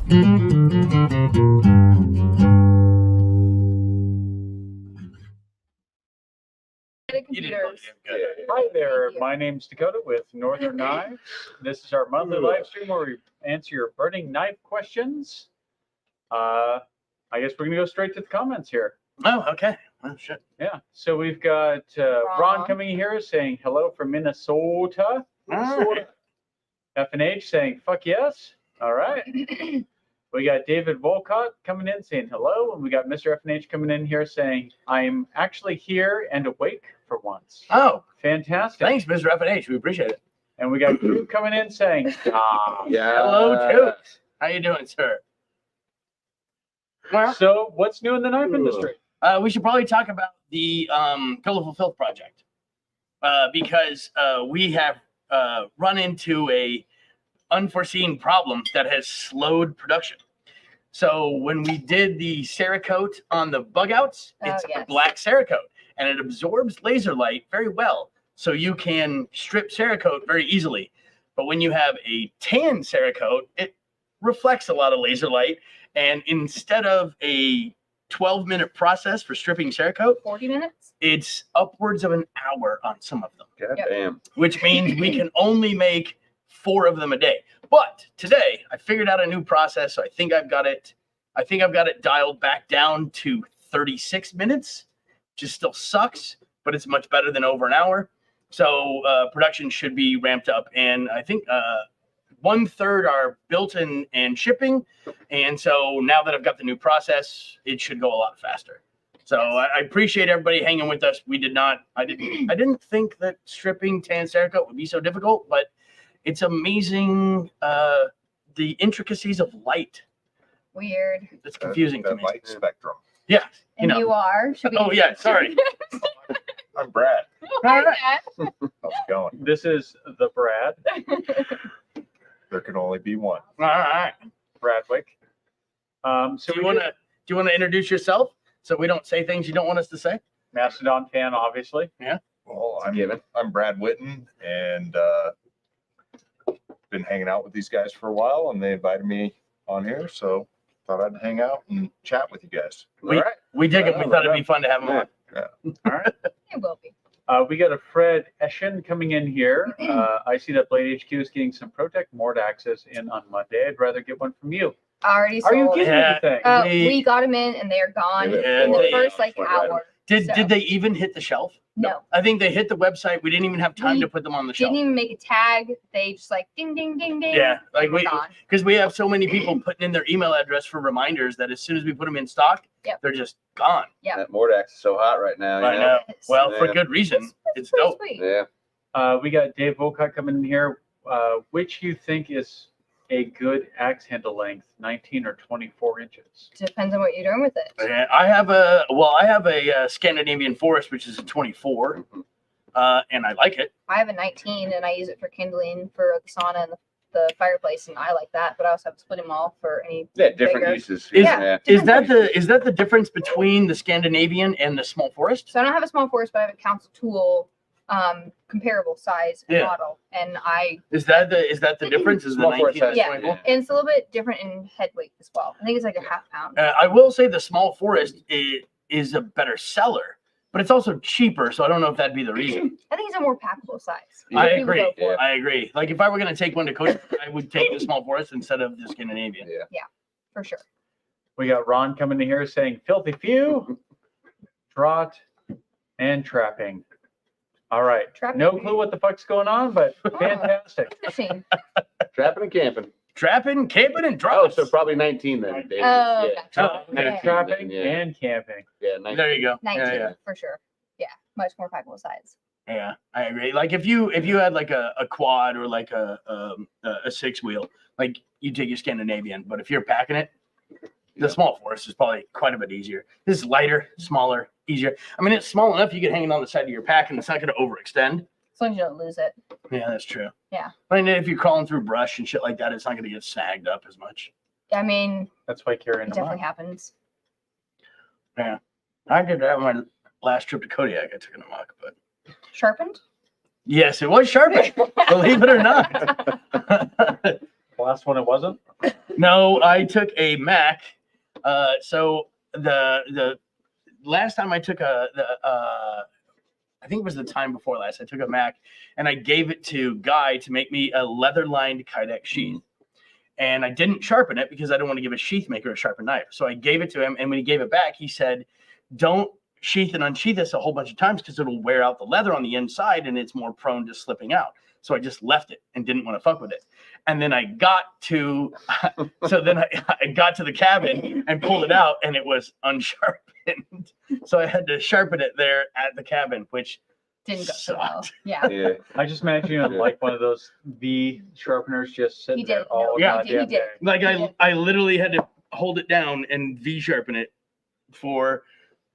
Hi there, my name's Dakota with Northern Knives. This is our monthly live stream where we answer your burning knife questions. I guess we're gonna go straight to the comments here. Oh, okay. Oh, shit. Yeah. So we've got Ron coming in here saying hello from Minnesota. F&H saying fuck yes. All right. We got David Volcott coming in saying hello, and we got Mr. F&H coming in here saying I'm actually here and awake for once. Oh, fantastic! Thanks, Mr. F&H. We appreciate it. And we got Drew coming in saying, hello, Drew. How you doing, sir? Well, so what's new in the knife industry? We should probably talk about the Colorful Filth project because we have run into a unforeseen problem that has slowed production. So when we did the Cerakote on the bug outs, it's a black Cerakote and it absorbs laser light very well. So you can strip Cerakote very easily. But when you have a tan Cerakote, it reflects a lot of laser light. And instead of a 12-minute process for stripping Cerakote, 40 minutes? It's upwards of an hour on some of them. God damn. Which means we can only make 4 of them a day. But today I figured out a new process, so I think I've got it dialed back down to 36 minutes, which still sucks, but it's much better than over an hour. So production should be ramped up, and I think 1/3 are built and shipping. And so now that I've got the new process, it should go a lot faster. So I appreciate everybody hanging with us. I didn't think that stripping tan Cerakote would be so difficult, but it's amazing the intricacies of light. Weird. It's confusing to me. Light spectrum. Yeah. And you are. Oh, yeah. Sorry. I'm Brad. All right. How's it going? This is the Brad. There can only be one. All right. Bradwick. So do you want to introduce yourself so we don't say things you don't want us to say? Mastodon fan, obviously. Yeah. Well, I'm Brad Whitten, and been hanging out with these guys for a while, and they invited me on here, so thought I'd hang out and chat with you guys. We dig it. We thought it'd be fun to have them on. Yeah. All right. It will be. We got a Fred Eschen coming in here. I see that Blade HQ is getting some Protect Mordaxes in on Monday. I'd rather get one from you. Already sold. Are you kidding me? We got them in and they're gone in the first hour. Did they even hit the shelf? No. I think they hit the website. We didn't even have time to put them on the shelf. Didn't even make a tag. They just ding, ding, ding, ding. Yeah, because we have so many people putting in their email address for reminders that as soon as we put them in stock, they're just gone. Yeah. That Mordax is so hot right now. I know. Well, for good reason. It's dope. Sweet. Yeah. We got Dave Volcott coming in here. Which you think is a good axe handle length, 19 or 24 inches? Depends on what you're doing with it. Yeah, I have a Scandinavian Forest, which is a 24, and I like it. I have a 19, and I use it for kindling for the sauna and the fireplace, and I like that. But I also have to split them all for any different bigger uses. Is that the difference between the Scandinavian and the small forest? So I don't have a small forest, but I have a council tool comparable size model, and is that the difference? Is the 19 and 24? And it's a little bit different in head weight as well. I think it's like a half pound. I will say the small forest is a better seller, but it's also cheaper, so I don't know if that'd be the reason. I think it's a more packable size. I agree. I agree. Like if I were going to take one to Coach, I would take the small forest instead of the Scandinavian. Yeah, for sure. We got Ron coming in here saying filthy few, draught, and trapping. All right. No clue what the fuck's going on, but fantastic. Interesting. Trapping and camping. Trapping, camping, and Oh, draughts. so probably 19 then. Dave. Oh, Trapping and camping. Yeah, 19. There you go. 19 for sure. Yeah, much more packable size. Yeah, I agree. Like if you had like a quad or like a 6-wheel, like you take your Scandinavian, but if you're packing it, the small forest is probably quite a bit easier. This is lighter, smaller, easier. I mean, it's small enough you can hang it on the side of your pack and it's not going to overextend. As long as you don't lose it. Yeah, that's true. Yeah. I mean, if you're crawling through brush and shit like that, it's not going to get snagged up as much. I mean, that's why I carry it definitely happens. Yeah. I did that on my last trip to Kodiak. I took an amok, but. Sharpened? Yes, it was sharpened. Believe it or not. The last one it wasn't? No, I took a Mac. So the last time I took I think it was the time before last, I took a Mac and I gave it to Guy to make me a leather-lined Kydex sheath. And I didn't sharpen it because I don't want to give a sheath maker a sharpened knife. So I gave it to him, and when he gave it back, he said, don't sheath and unsheath this a whole bunch of times because it'll wear out the leather on the inside and it's more prone to slipping out. So I just left it and didn't want to fuck with it. And then I got to, I got to the cabin and pulled it out, and it was unsharpened. So I had to sharpen it there at the cabin, which Didn't go so well. Yeah. Yeah. I just imagine you like one of those V sharpeners just sitting He there did. all No, Yeah. he did. goddamn day. like I literally had to hold it down and V sharpen it for,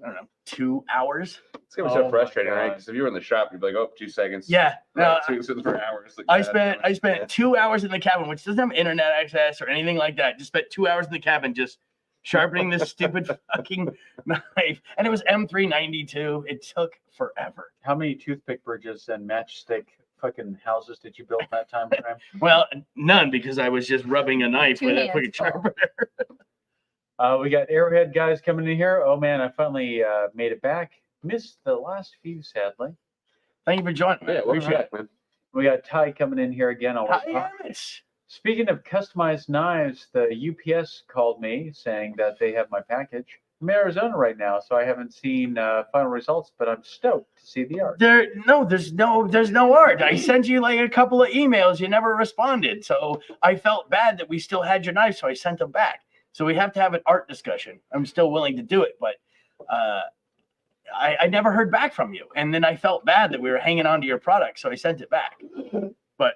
I don't know, 2 hours. It's gonna be Oh so my frustrating, right? God. Because if you were in the shop, you'd be like, oh, 2 seconds. Yeah. Right, No, so you can sit for hours. Like, I God spent damn it. 2 hours in the cabin, which doesn't have internet access or anything like that. Just spent 2 hours in the cabin just sharpening this stupid fucking knife. And it was M392. It took forever. How many toothpick bridges and matchstick fucking houses did you build in that time frame? Well, none, because I was just rubbing a knife Two with a hands fucking full. sharpener. We got Arrowhead guys coming in here. Oh man, I finally made it back. Missed the last few, sadly. Thank you for joining. Yeah, welcome Appreciate it. back, man. We got Ty coming in here again. Hi, Ernest. Speaking of customized knives, the UPS called me saying that they have my package. I'm in Arizona right now, so I haven't seen final results, but I'm stoked to see the art. There's no art. I sent you like a couple of emails. You never responded. So I felt bad that we still had your knife, so I sent them back. So we have to have an art discussion. I'm still willing to do it, but I never heard back from you. And then I felt bad that we were hanging on to your product, so I sent it back. But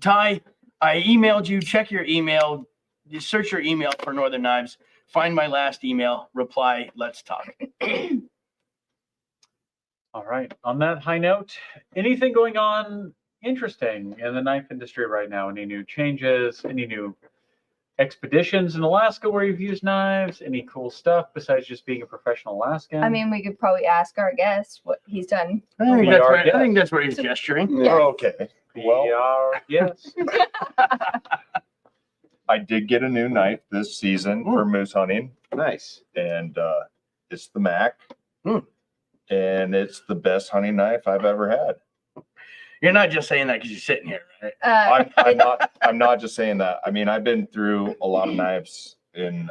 Ty, I emailed you. Check your email. You search your email for Northern Knives. Find my last email. Reply. Let's talk. All right. On that high note, anything going on interesting in the knife industry right now? Any new changes? Any new expeditions in Alaska where you've used knives? Any cool stuff besides just being a professional Alaskan? I mean, we could probably ask our guest what he's done. I think that's where he's gesturing. Yeah. Okay. Well, yes. I did get a new knife this season for moose hunting, Nice. and it's the Mac, Mm. and it's the best hunting knife I've ever had. You're not just saying that because you're sitting here, right? I'm not just saying that. I mean, I've been through a lot of knives in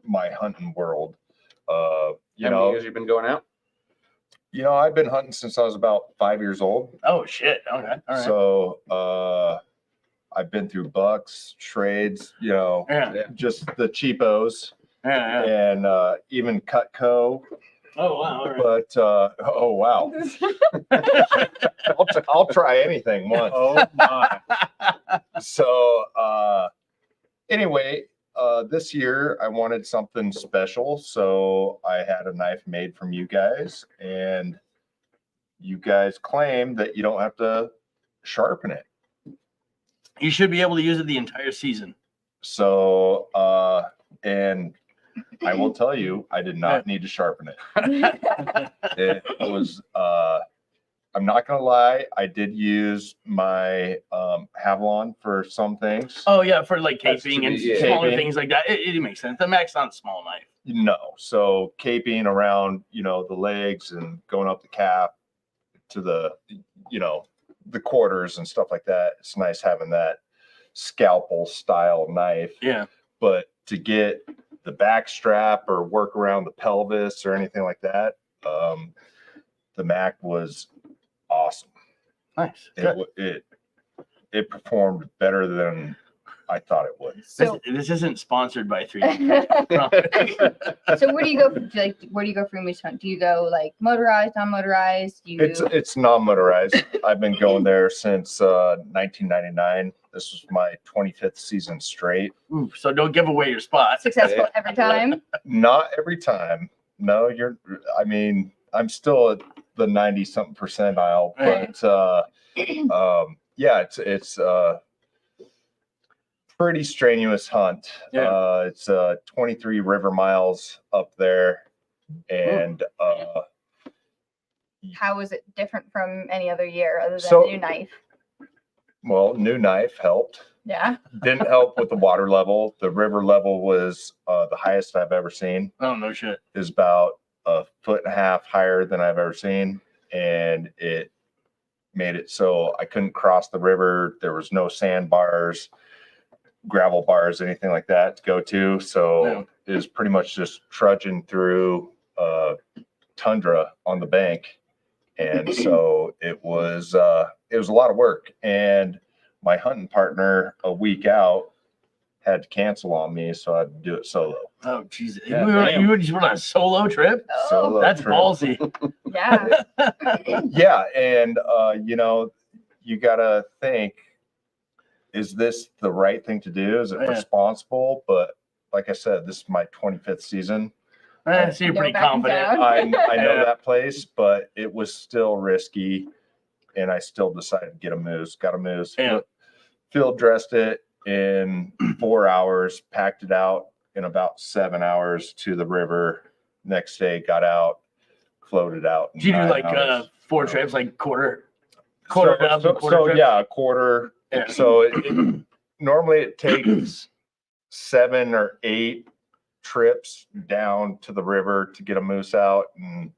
my hunting world. You How many know, years you been going out? I've been hunting since I was about 5 years old. Oh shit. Okay. All right. So I've been through bucks, trades, yeah. just the cheapos, Yeah. and even Cutco. Oh wow. All right. But oh wow, I'll try anything once. Oh my. So anyway, this year I wanted something special, so I had a knife made from you guys, and you guys claim that you don't have to sharpen it. You should be able to use it the entire season. So and I will tell you, I did not need to sharpen it. It was I'm not gonna lie, I did use my Havilon for some things. Oh yeah, for like That's caping to and be- yeah. smaller Caping. things like that. It makes sense. The Mac's not a small knife. No, so caping around, the legs and going up the calf to the, the quarters and stuff like that. It's nice having that scalpel style knife. Yeah. But to get the back strap or work around the pelvis or anything like that, the Mac was awesome. Nice. It Good. w- it performed better than I thought it would. So, This isn't sponsored by 3. so where do you go? Where do you go for your moose hunt? Do you go like motorized, non-motorized? Do you? It's non-motorized. I've been going there since 1999. This was my 25th season straight. Ooh, so don't give away your spot. Successful every time. Not every time. No, I'm still at the 90-something percentile, but yeah, it's pretty strenuous hunt. Yeah. It's 23 river miles up there, and How is it different from any other year other than So- the new knife? Well, new knife helped. Yeah. Didn't help with the water level. The river level was the highest I've ever seen. Oh, no shit. Is about 1.5 feet higher than I've ever seen, and it made it so I couldn't cross the river. There was no sandbars, gravel bars, anything like that to go to. So it was pretty much just trudging through tundra on the bank. And so it was a lot of work. And my hunting partner a week out had to cancel on me, so I had to do it solo. Oh, Jesus. Yeah, You just went on a solo trip? Oh, Solo That's trip. ballsy. yeah. Yeah, and you gotta think, is this the right thing to do? Is it Yeah. responsible? But like I said, this is my 25th season. So you're No pretty backing confident. down. I know Yeah. that place, but it was still risky, and I still decided to get a moose. Got a moose. Yeah. Field dressed it in 4 hours, packed it out in about 7 hours to the river. Next day, got out, floated out. in Did you do 9 like hours. 4 trips, like quarter So, up and quarter so trips? yeah, a quarter. Yeah. So normally it takes 7 or 8 trips down to the river to get a moose out, and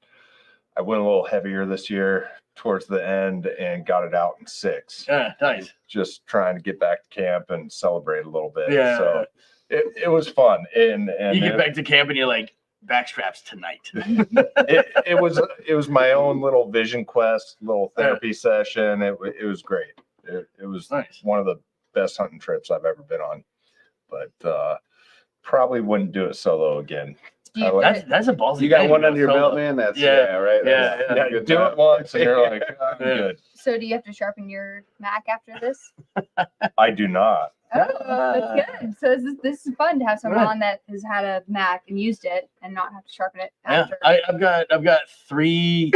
I went a little heavier this year towards the end and got it out in 6. Yeah, nice. Just trying to get back to camp and celebrate a little bit. Yeah. So it was fun, and You get back to camp and you're like, backstraps tonight. it was my own little vision quest, little therapy session. It was great. It was Nice. one of the best hunting trips I've ever been on, but probably wouldn't do it solo again. Do you, That's a ballsy. You got thing one to under go your belt, solo. man. That's Yeah. right. Yeah, That's yeah. a good Do time. it once and you're like, I'm Yeah. good. so do you have to sharpen your Mac after this? I do not. Oh, that's good. So this is fun to have someone Right. on that has had a Mac and used it and not have to sharpen it Yeah, after. I've got three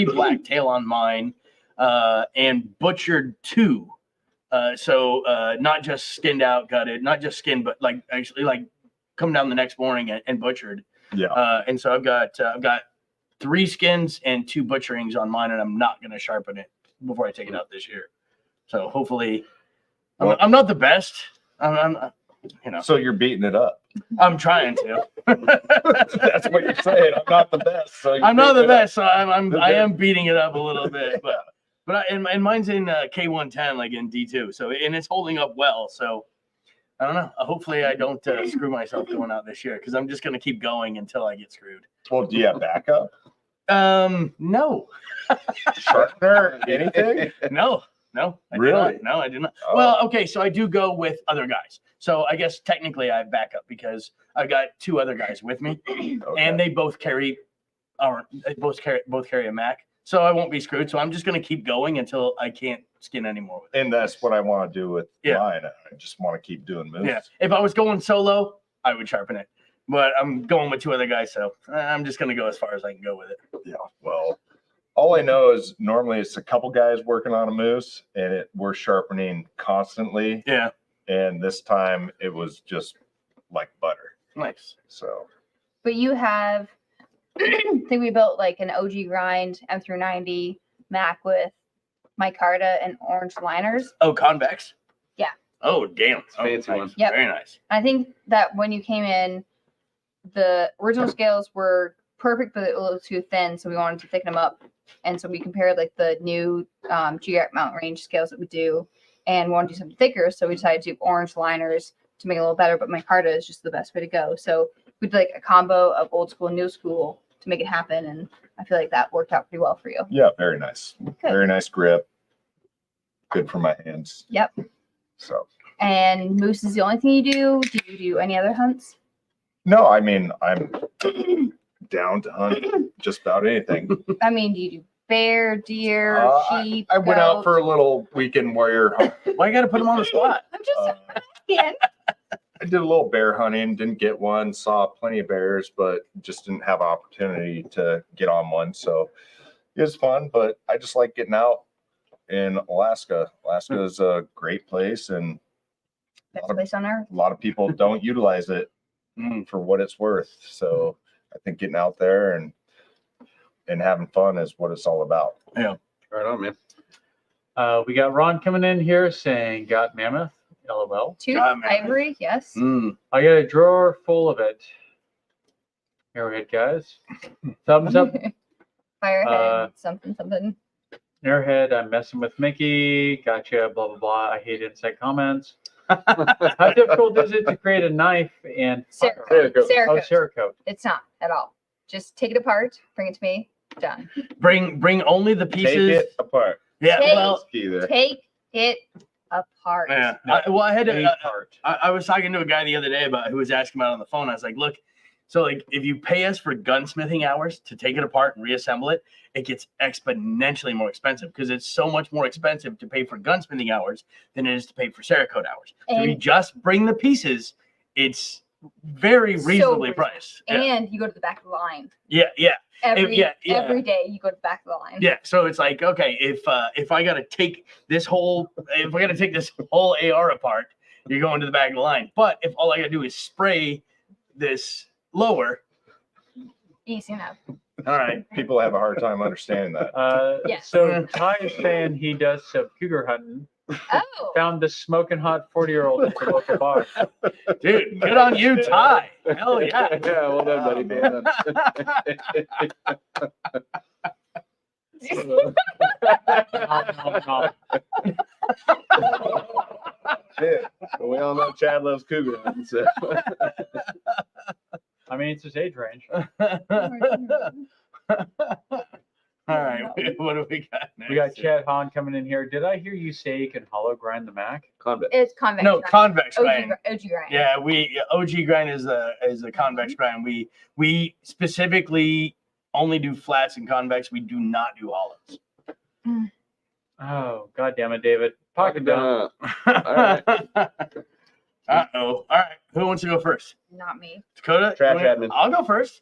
blacktail on mine, and butchered 2. So not just skinned out, gutted, not just skinned, but like actually like come down the next morning and butchered. Yeah. And so I've got 3 skins and 2 butcherings on mine, and I'm not gonna sharpen it before I take it out this year. So hopefully, I'm not the best. I'm So you're beating it up. I'm trying to. That's what you're saying. I'm not the best. So I'm not the beating it up. best, so I am beating it up a little bit, but and mine's in K110, like in D2, so and it's holding up well. So I don't know. Hopefully, I don't screw myself going out this year because I'm just gonna keep going until I get screwed. Well, do you have backup? No, Sharpener? Anything? no. I do Really? not. No, I do not. Oh. Well, okay, so I do go with other guys. So I guess technically I have backup because I've got 2 other guys with me, Okay. and they both carry a Mac. So I won't be screwed. So I'm just gonna keep going until I can't skin anymore with it. And that's what I want to do with Yeah. mine. I just want to keep doing moves. Yeah. If I was going solo, I would sharpen it. But I'm going with 2 other guys, so I'm just gonna go as far as I can go with it. Yeah. Well, all I know is normally it's a couple guys working on a moose, and we're sharpening constantly. Yeah. And this time it was just like butter. Nice. So But you have, I think we built like an OG grind M390 Mac with micarta and orange liners. Oh, convex? Yeah. Oh, damn. It's a fancy nice. one. Yep. Very nice. I think that when you came in, the original scales were perfect, but a little too thin, so we wanted to thicken them up. And so we compared like the new geographic mountain range scales that we do, and wanted to do something thicker. So we decided to do orange liners to make it a little better. But micarta is just the best way to go. So we did like a combo of old school and new school to make it happen, and I feel like that worked out pretty well for you. yeah, very nice. Good. Very nice grip. Good for my hands. Yep. So And moose is the only thing you do. Do you do any other hunts? no, I mean I'm down to hunt just about anything. I mean, do you do bear, deer, sheep? I went out goat? for a little weekend warrior hunt. Why you got to put them on the spot? I'm just Uh, asking. I did a little bear hunting, didn't get one, saw plenty of bears, but just didn't have an opportunity to get on one. So it was fun, but I just like getting out in Alaska. Alaska is a great place, and Best place on earth. a lot of people don't utilize it for what it's worth. So I think getting out there and having fun is what it's all about. Right on, man. We got Ron coming in here saying, got mammoth, LOL. Tooth, God, man. ivory, yes. Mm. I got a drawer full of it. Arrowhead guys. Thumbs up. Firehead, something. Airhead, I'm messing with Mickey. Gotcha, blah, blah, blah. I hate insect comments. How difficult is it to create a knife and Cerakote. Oh, Cerakote. Cerakote. It's not at all. Just take it apart, bring it to me, done. Bring only the Take pieces. it apart. Yeah. Take- Well. That's key there. Take it apart. Yeah. No, I had to. A part. I was talking to a guy the other day about who was asking about it on the phone. I was like, look, so like if you pay us for gunsmithing hours to take it apart and reassemble it, it gets exponentially more expensive because it's so much more expensive to pay for gunsmithing hours than it is to pay for Cerakote hours. So if you And, just bring the pieces, it's very So reasonably reasonable. priced. Yeah. and you go to the back of the line. Yeah. Every yeah. every day you go to the back of the line. Yeah, so it's like, okay, if I gotta take this whole AR apart, you're going to the back of the line. But if all I gotta do is spray this lower, Easy enough. all right. People have a hard time understanding that. Yes. So Ty is saying he does some cougar hunting. Oh, Found this smoking hot 40-year-old at the local bar. Dude, good on you, Ty. Hell yeah. Yeah, well done, buddy. Well done. Shit. But we all know Chad loves cougar hunting, so. I mean, it's his age range. All right, what do we got next? We got Chad Hahn coming in here. Did I hear you say you can hollow grind the Mac? Convex. it's convex. No, grind. convex OG, grind. OG grind. Yeah, OG grind is a convex grind. We specifically only do flats and convex. We do not do hollows. Oh, God damn it, David. Pocket down. All right. Uh-oh. All right. Who wants to go first? Not me. Dakota? Trash You wanna- admin. I'll go first.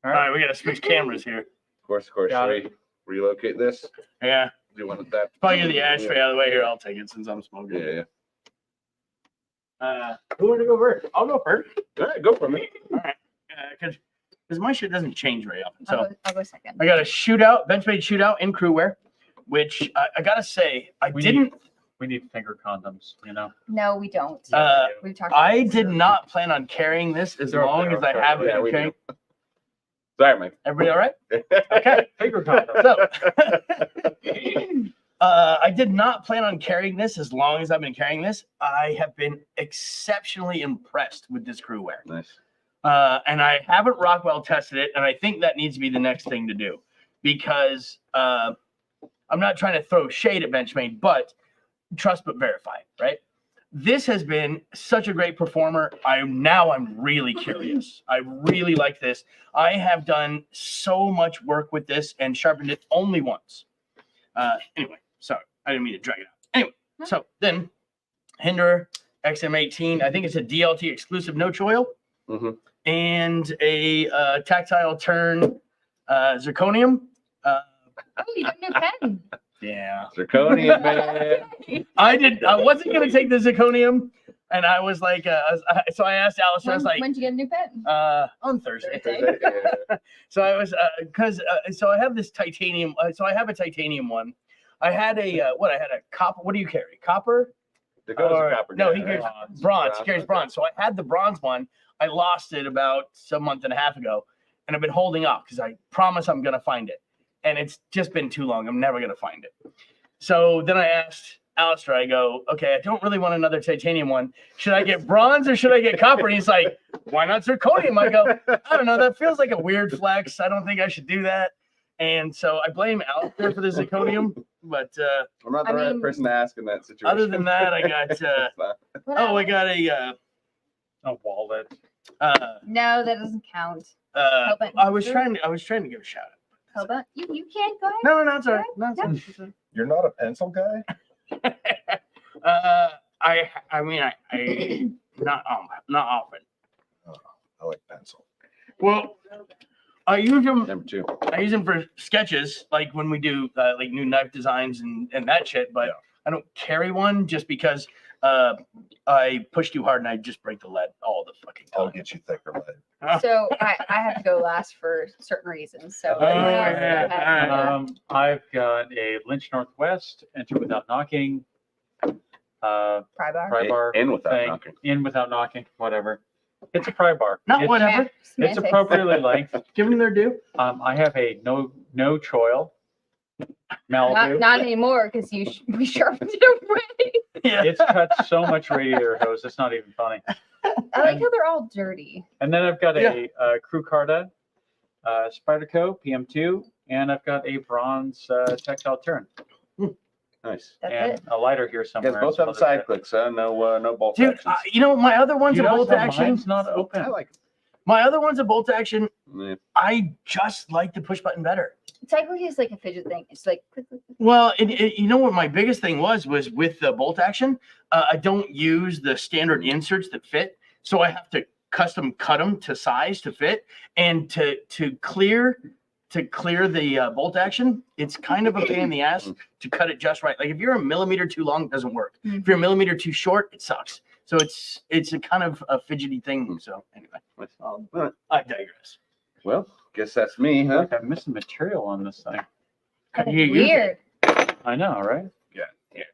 All All right. right, we got to switch cameras here. Of course. Got Should we relocate this? Yeah. Do you want that? Probably get the ashtray out of the way here. I'll take it since I'm smoking. Yeah. Who want to go first? I'll go first. All right, go for me. All right. Because my shit doesn't change very often. So I'll go second. I got a shootout, benchmade shootout in crew wear, which I got to say, We need finger condoms, you know? No, we don't. We've talked. I about this. did not plan on carrying this as They're up long there, as I okay. have Yeah, been we carrying. do. Sorry, Mike. Everybody all right? Okay. Finger condoms. So, I did not plan on carrying this as long as I've been carrying this. I have been exceptionally impressed with this crew wear. Nice. And I haven't Rockwell tested it, and I think that needs to be the next thing to do because I'm not trying to throw shade at Benchmade, but trust but verify, right? This has been such a great performer. I'm really curious. I really like this. I have done so much work with this and sharpened it only once. Anyway, sorry, I didn't mean to drag it out. Anyway, so then Hinder XM18, I think it's a DLT exclusive no choil, Mhm. and a tactile turn zirconium. Oh, you got a new pen. Yeah. Zirconium, man. I wasn't gonna take the zirconium, and I was like, so I asked Alice. I was like, When'd you get a new pen? on Thursday. Thursday. Yeah. So I was so I have this titanium. So I have a titanium one. I had a I had a copper. What do you carry? Copper? Dakota's Or- a copper no, guy, he carries right? bronze. He carries bronze. So I had the bronze one. I lost it about a month and a half ago, and I've been holding off because I promise I'm gonna find it. And it's just been too long. I'm never gonna find it. So then I asked Alistair, I go, okay, I don't really want another titanium one. Should I get bronze or should I get copper? And he's like, why not zirconium? I go, I don't know. That feels like a weird flex. I don't think I should do that. And so I blame Alistair for the zirconium. But I'm not the I right mean- person to ask in that situation. other than that, I got I got a A wallet. No, that doesn't count. I was trying to give a shout out. Hold on. You can't go ahead. No, it's all right. No, it's all right. It's all You're not a pencil guy? right. I mean, not often. I like pencil. Well, I use them. Number 2. I use them for sketches, like when we do like new knife designs and that shit. But I don't carry one just because I push too hard and I just break the lead all the fucking I'll time. get you thicker lead. So I have to go last for certain reasons. So Oh, anyone else yeah. have- I've got a Lynch Northwest, enter without knocking. pry bar. Pry bar In without thing. knocking. In without knocking, whatever. It's a pry bar. Not It's- whatever. It's Semantics. appropriately length. Give them their due. I have a no choil Malibu. Not anymore because we sharpened it already. Yeah. It's cut so much radiator hose. It's not even funny. I like how they're all dirty. And then I've got Yeah. a Crew Carta, Spyderco PM2, and I've got a bronze tactile turn Nice. That's and it. a lighter here somewhere. Guys both some have other side shit. clicks, huh? No bolt Dude, actions. my other one's You a bolt notice how action. mine's not open. I like My other one's a bolt action. it. I just like the push button better. Technically, it's like a fidget thing. It's like click, click, click. Well, you know what my biggest thing was with the bolt action. I don't use the standard inserts that fit, so I have to custom cut them to size to fit, and to clear the bolt action. It's kind of a pain in the ass to cut it just right. Like if you're a millimeter too long, it doesn't work. If you're a millimeter too short, it sucks. So it's a kind of a fidgety thing. So anyway, Alright. I digress. Well, guess that's me, I huh? feel like I'm missing material on this thing. How do That's you use it? weird. I know, right? Yeah.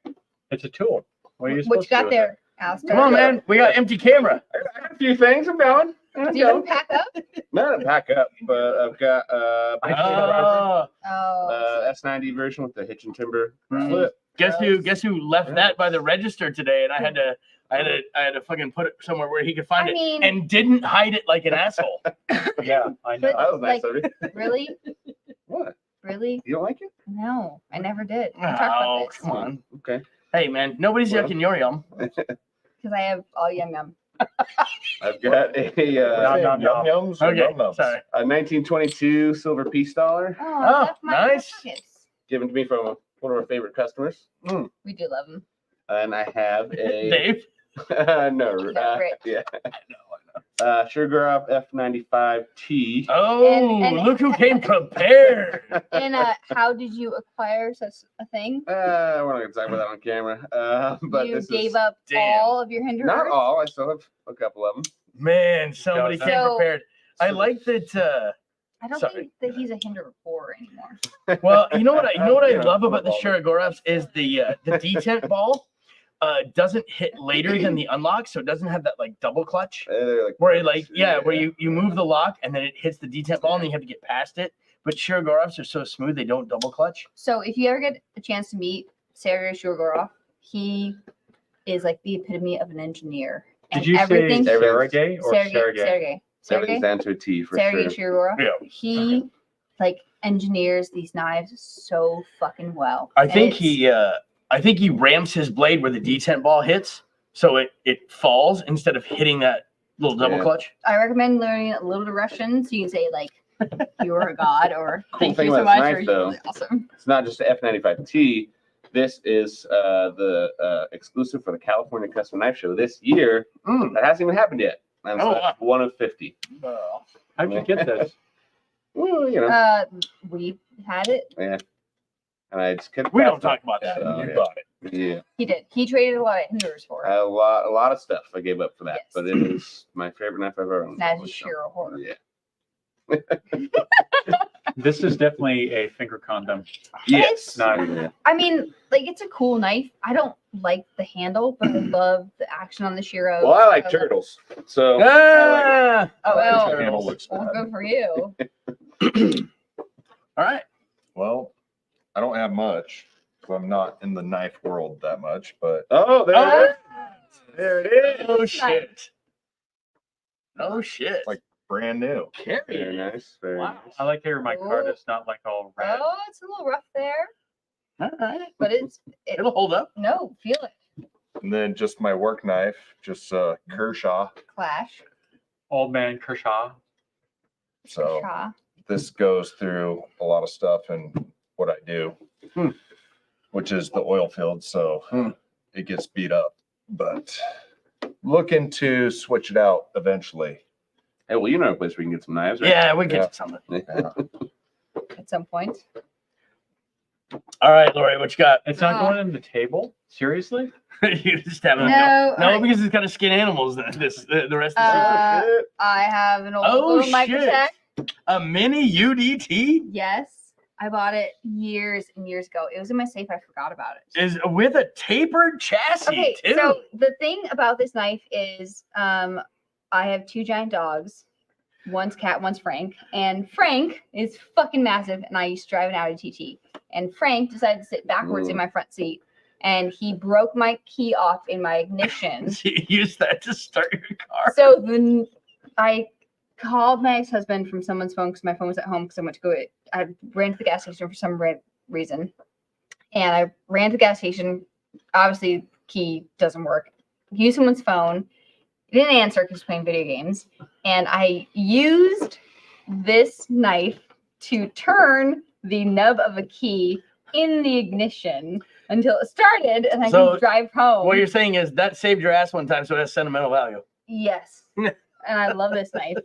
It's a tool. What are you What supposed you to do got with there, Alistair? Come on, man. We got empty camera. I got a few things. I'm going. Do you want to pack up? Not to pack up, but I've got Oh, Oh, S90 version with the hitch and timber Mm. flip. guess who left that by the register today, and I had to fucking put it somewhere where he could find I it, mean, and didn't hide it like an asshole. it? Yeah, I know. But- That was nice Like- of you. really? What? Really? You don't like it? No, I never did. We talked Oh, about this come on. Okay. Hey, man, nobody's Well. yucking your yum. because I have all yum yum. I've got a Nom, nom, nom. Yum-yums or Okay, num-nums? sorry. 1922 silver peace dollar Oh, Oh, that's my nice. pockets. given to me from one of our favorite customers, We do love them. and I have a Dave. no, Rick. yeah, Sugar F95T. Oh, And- look who came prepared. And how did you acquire such a thing? We're not gonna talk about that on camera. But You this gave is up Damn. all of your hinder not hooves? all. I still have a couple of them. Man, somebody So- came prepared. I like that. I don't Sorry. think that he's a hinder whore anymore. Well, you know what I Yeah, love about the football. Shiragorovs is the detent ball doesn't hit later than the unlock, so it doesn't have that like double clutch They're like where it, like where you move the lock and then it hits the detent ball and then you have to get past it. But Shiragorovs are so smooth they don't double clutch. So if you ever get a chance to meet Sergei Shurgorov, he is like the epitome of an engineer. Did And you say everything Sergey or Sergei Sergey? everything's down to a T for Sergei sure. Shurgorov. Yeah. He like engineers these knives so fucking well. I And think it's- I think he ramps his blade where the detent ball hits, so it falls instead of hitting that little double Yeah. clutch. I recommend learning a little bit of Russian so you can say like you're a god or Cool thank thing you so about much this or knife, you're though, really awesome. It's not just the F95T. This is the exclusive for the California Custom Knife Show this year. Mm. That hasn't even happened yet. And so Oh, that's one of 50. How'd you get this? Well, you know, We had it. and I just couldn't. We pass don't talk about that. So, You yeah. bought it. Yeah, He did. He traded a lot of hinders for it. a lot of stuff I gave up for that, Yes. but it is my favorite knife I've ever owned. That is sheer horror. Yeah. This is definitely a finger condom. Yes. Nice. Yeah. I mean, like it's a cool knife. I don't like the handle, but I love the action on the Shiro. Well, I like love- turtles. So Ah! Oh, well, The handle looks well, bad. good for you. All right. Well, I don't have much. So I'm not in the knife world that much, but oh, there Oh, it is. There it is. Oh shit. Oh shit. Like brand new. Very Carry. nice. Very Wow. nice. I like here my card is not like all red. Oh, it's a little rough there, All right. but It'll hold up. no, feel it. And then just my work knife, just Kershaw. Clash. Old man Kershaw. So Shaw. this goes through a lot of stuff and what I do, which is the oil field. So it gets beat up, but looking to switch it out eventually. Hey, well, you know a place where you can get some knives, right? Yeah, we get Yeah. to something. Yeah. At some point. All right, Lori, what you got? It's not going in the table? Seriously? You just haven't. No, No, alright. because it's got to skin animals. The rest of the I have an old Oh, little shit. Microtech. a mini UDT Yes, I bought it years and years ago. It was in my safe. I forgot about it. is with a tapered chassis Okay, too. so the thing about this knife is, I have 2 giant dogs. One's Cat, one's Frank, and Frank is fucking massive. And I used to drive an Audi TT, and Frank decided to sit backwards in my front seat, and he broke my key off in my ignition. So you use that to start your car. So then I called my ex-husband from someone's phone because my phone was at home because I went to go. I ran to the gas station for some reason, and I ran to the gas station. Obviously, key doesn't work. Use someone's phone. He didn't answer because he was playing video games, and I used this knife to turn the nub of a key in the ignition until it started, and I So, could drive home. What you're saying is that saved your ass one time, so it has sentimental value. Yes. And I love this knife.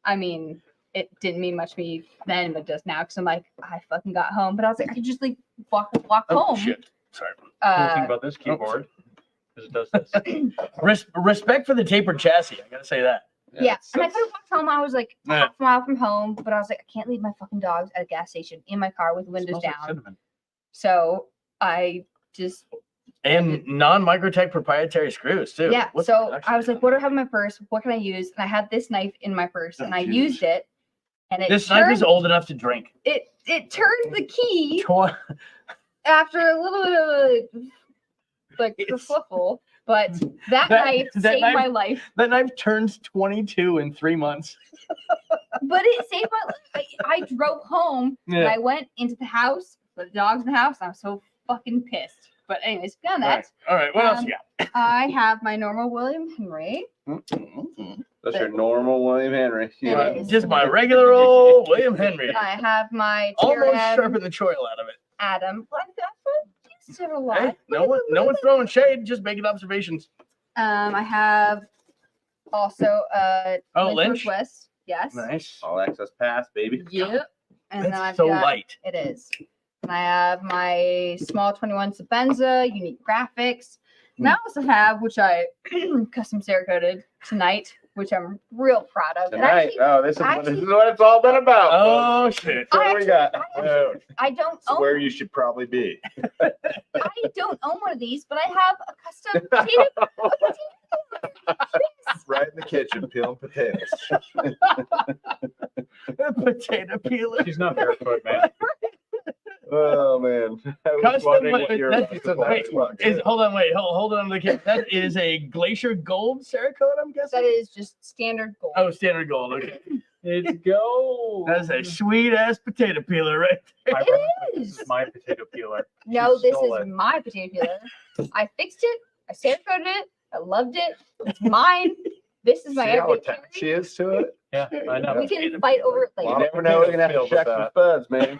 I mean, it didn't mean much to me then, but it does now because I'm like, I fucking got home. But I was like, I could just like walk Oh home. shit! Sorry. Cool thing about this keyboard is it does this. Respect for the tapered chassis. I gotta say that. Yeah. And I could have walked home. I was like Yeah. half a mile from home, but I was like, I can't leave my fucking dogs at a gas station in my car with the windows Smells like down. cinnamon. So I just, And non-Microtech proprietary screws too. yeah. What's So the production I was like, on what do I have in my purse? What can I use? And I had this knife in my purse, Oh, and I Jesus. used it. And it this knife is turned, old enough to drink. it turned the key Tw- after a little bit of like It's- kerfluffle, but that knife that saved knife- my life. That knife turns 22 in 3 months. But it saved my life. I drove home and Yeah. I went into the house, put the dogs in the house, and I was so fucking pissed. But anyways, beyond All that, right. All right. What else you got? I have my normal William Henry. That's your normal William Henry. It is. Just my regular old William Henry. I have my Almost Tyrann sharpened the choil out of it. Adam. Well, I've used it a lot. Hey, no one's throwing shade, just making observations. I have also Oh, Lynch Lynch? Northwest. Yes. Nice. All access pass, baby. Yep. And then That's I've so got, light. It is. And I have my small 21 Sabenza, unique graphics. And I also have, which I custom Cerakoted tonight, which I'm real proud of. And Tonight. actually, Oh, this is actually- what it's all been about. Oh shit. folks. What do we got? I don't It's own where you should probably be. I don't own one of these, but I have a custom potato. Right in the kitchen, peeling potatoes. Potato peeler. She's not barefoot, man. Oh man, I was Custom, wondering but what you're that's- about to wait, plug. Hold on, wait, hold on to the kid. That is a Glacier Gold Cerakote, I'm guessing. That is just standard gold. Oh, standard gold. Okay, It's gold. that's a sweet ass potato peeler, right? My It grandma said is. This is my potato peeler. No, She this stole is it. my potato peeler. I fixed it. I Cerakoted it. I loved it. It's mine. This is my See how everyday attached she is to it? Yeah, I know. We can fight over it You later. never know. We're gonna have to Filled check with some spuds, man.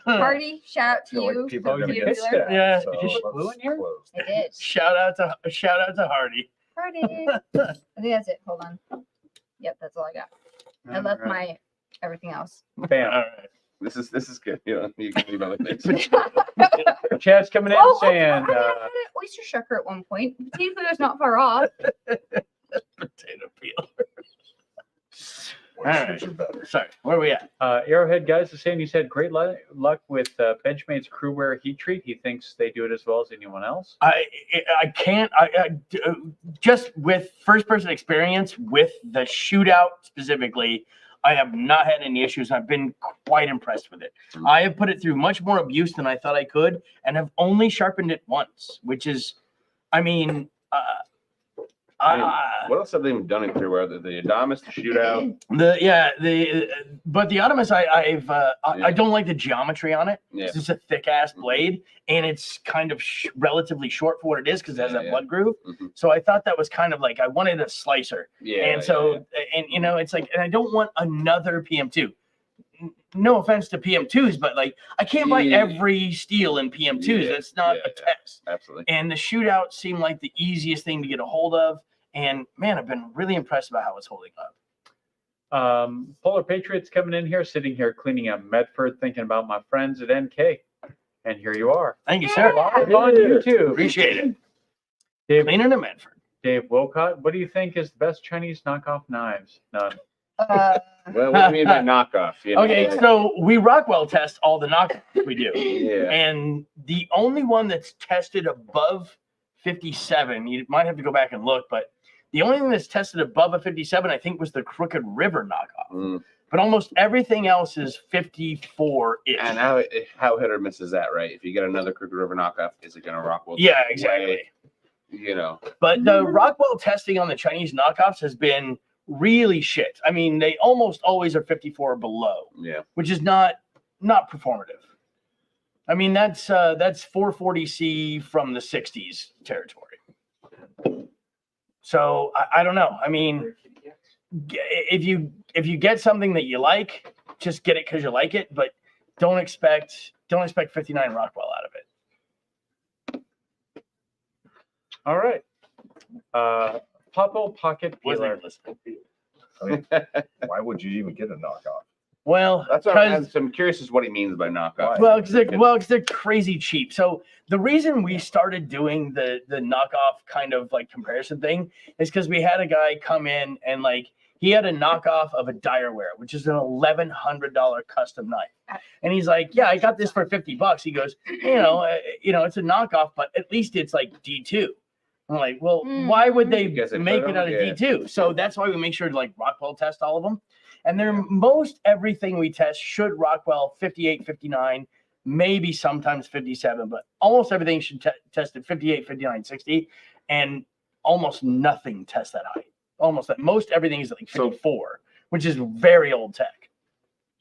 Party, shout out to Feel like you. people are Oh, gonna you get missed stabbed, it. Yeah. so Did you let's glue in here? close. I did. Shout out to Hardy. Party. I think that's it. Hold on. Yep, that's all I got. I left All right. my everything else. All Bam. right. This is good. You know, you can leave other things. Chad's coming in Oh, saying, I had an oyster shucker at one point. Potato peeler's not far off. Potato peeler. Oysters are better. Sorry, where are we at? Arrowhead Guys is saying he's had great luck with Benchmade's Crewwear heat treat. He thinks they do it as well as anyone else. I can't. Just with first person experience with the shootout specifically, I have not had any issues. I've been quite impressed with it. I have put it through much more abuse than I thought I could, and have only sharpened it once, which is, I mean, What else have they done it through? Where the Adamas, the shootout? but the Adamas, I don't like the geometry on it. Yeah. It's just a thick ass blade, and it's kind of relatively short for what it is because it has that blood groove. Mhm. So I thought that was kind of like I wanted a slicer, Yeah. and so and you know it's like, and I don't want another PM2. No offense to PM2s, but like I can't buy Yeah. every steel in PM2s. Yeah, That's not yeah, a test. absolutely. And the shootout seemed like the easiest thing to get a hold of. And man, I've been really impressed about how it's holding up. Polar Patriots coming in here, sitting here cleaning up Medford, thinking about my friends at NK. And here you are. Thank you, sir. Live on YouTube. Appreciate it. Dave, Cleaner than Medford. Dave Wilcott, what do you think is the best Chinese knockoff knives? None. Well, what do you mean by knockoff? You know, Okay, like- so we Rockwell test all the knockoffs we do. Yeah. And the only one that's tested above 57, you might have to go back and look, but the only thing that's tested above a 57, I think, was the Crooked River knockoff. Mm. But almost everything else is 54-ish. And how hit or miss is that, right? If you get another Crooked River knockoff, is it going to Rockwell? Yeah, exactly. You know, But the Rockwell testing on the Chinese knockoffs has been really shit. I mean, they almost always are 54 or below, yeah. which is not performative. I mean, that's 440C from the 60s territory. So I don't know. I mean, if you get something that you like, just get it because you like it, but don't expect 59 Rockwell out of it. All right. Popple Pocket Wasn't Peeler. even listening. I mean, why would you even get a knockoff? Well, That's what because I'm curious as what he means by knockoff. Well, because they're crazy cheap. So the reason we started doing the knockoff kind of like comparison thing is because we had a guy come in and like he had a knockoff of a Direware, which is an $1,100 custom knife, and he's like, "Yeah, I got this for $50." He goes, it's a knockoff, but at least it's like D2. I'm like, well, why would they Guess they make put it out of them? Yeah. D2? So that's why we make sure to like Rockwell test all of them. And they're most everything we test should Rockwell 58, 59, maybe sometimes 57, but almost everything should test at 58, 59, 60, and almost nothing tests that high. Almost that. Most everything is like 54, which is very old tech.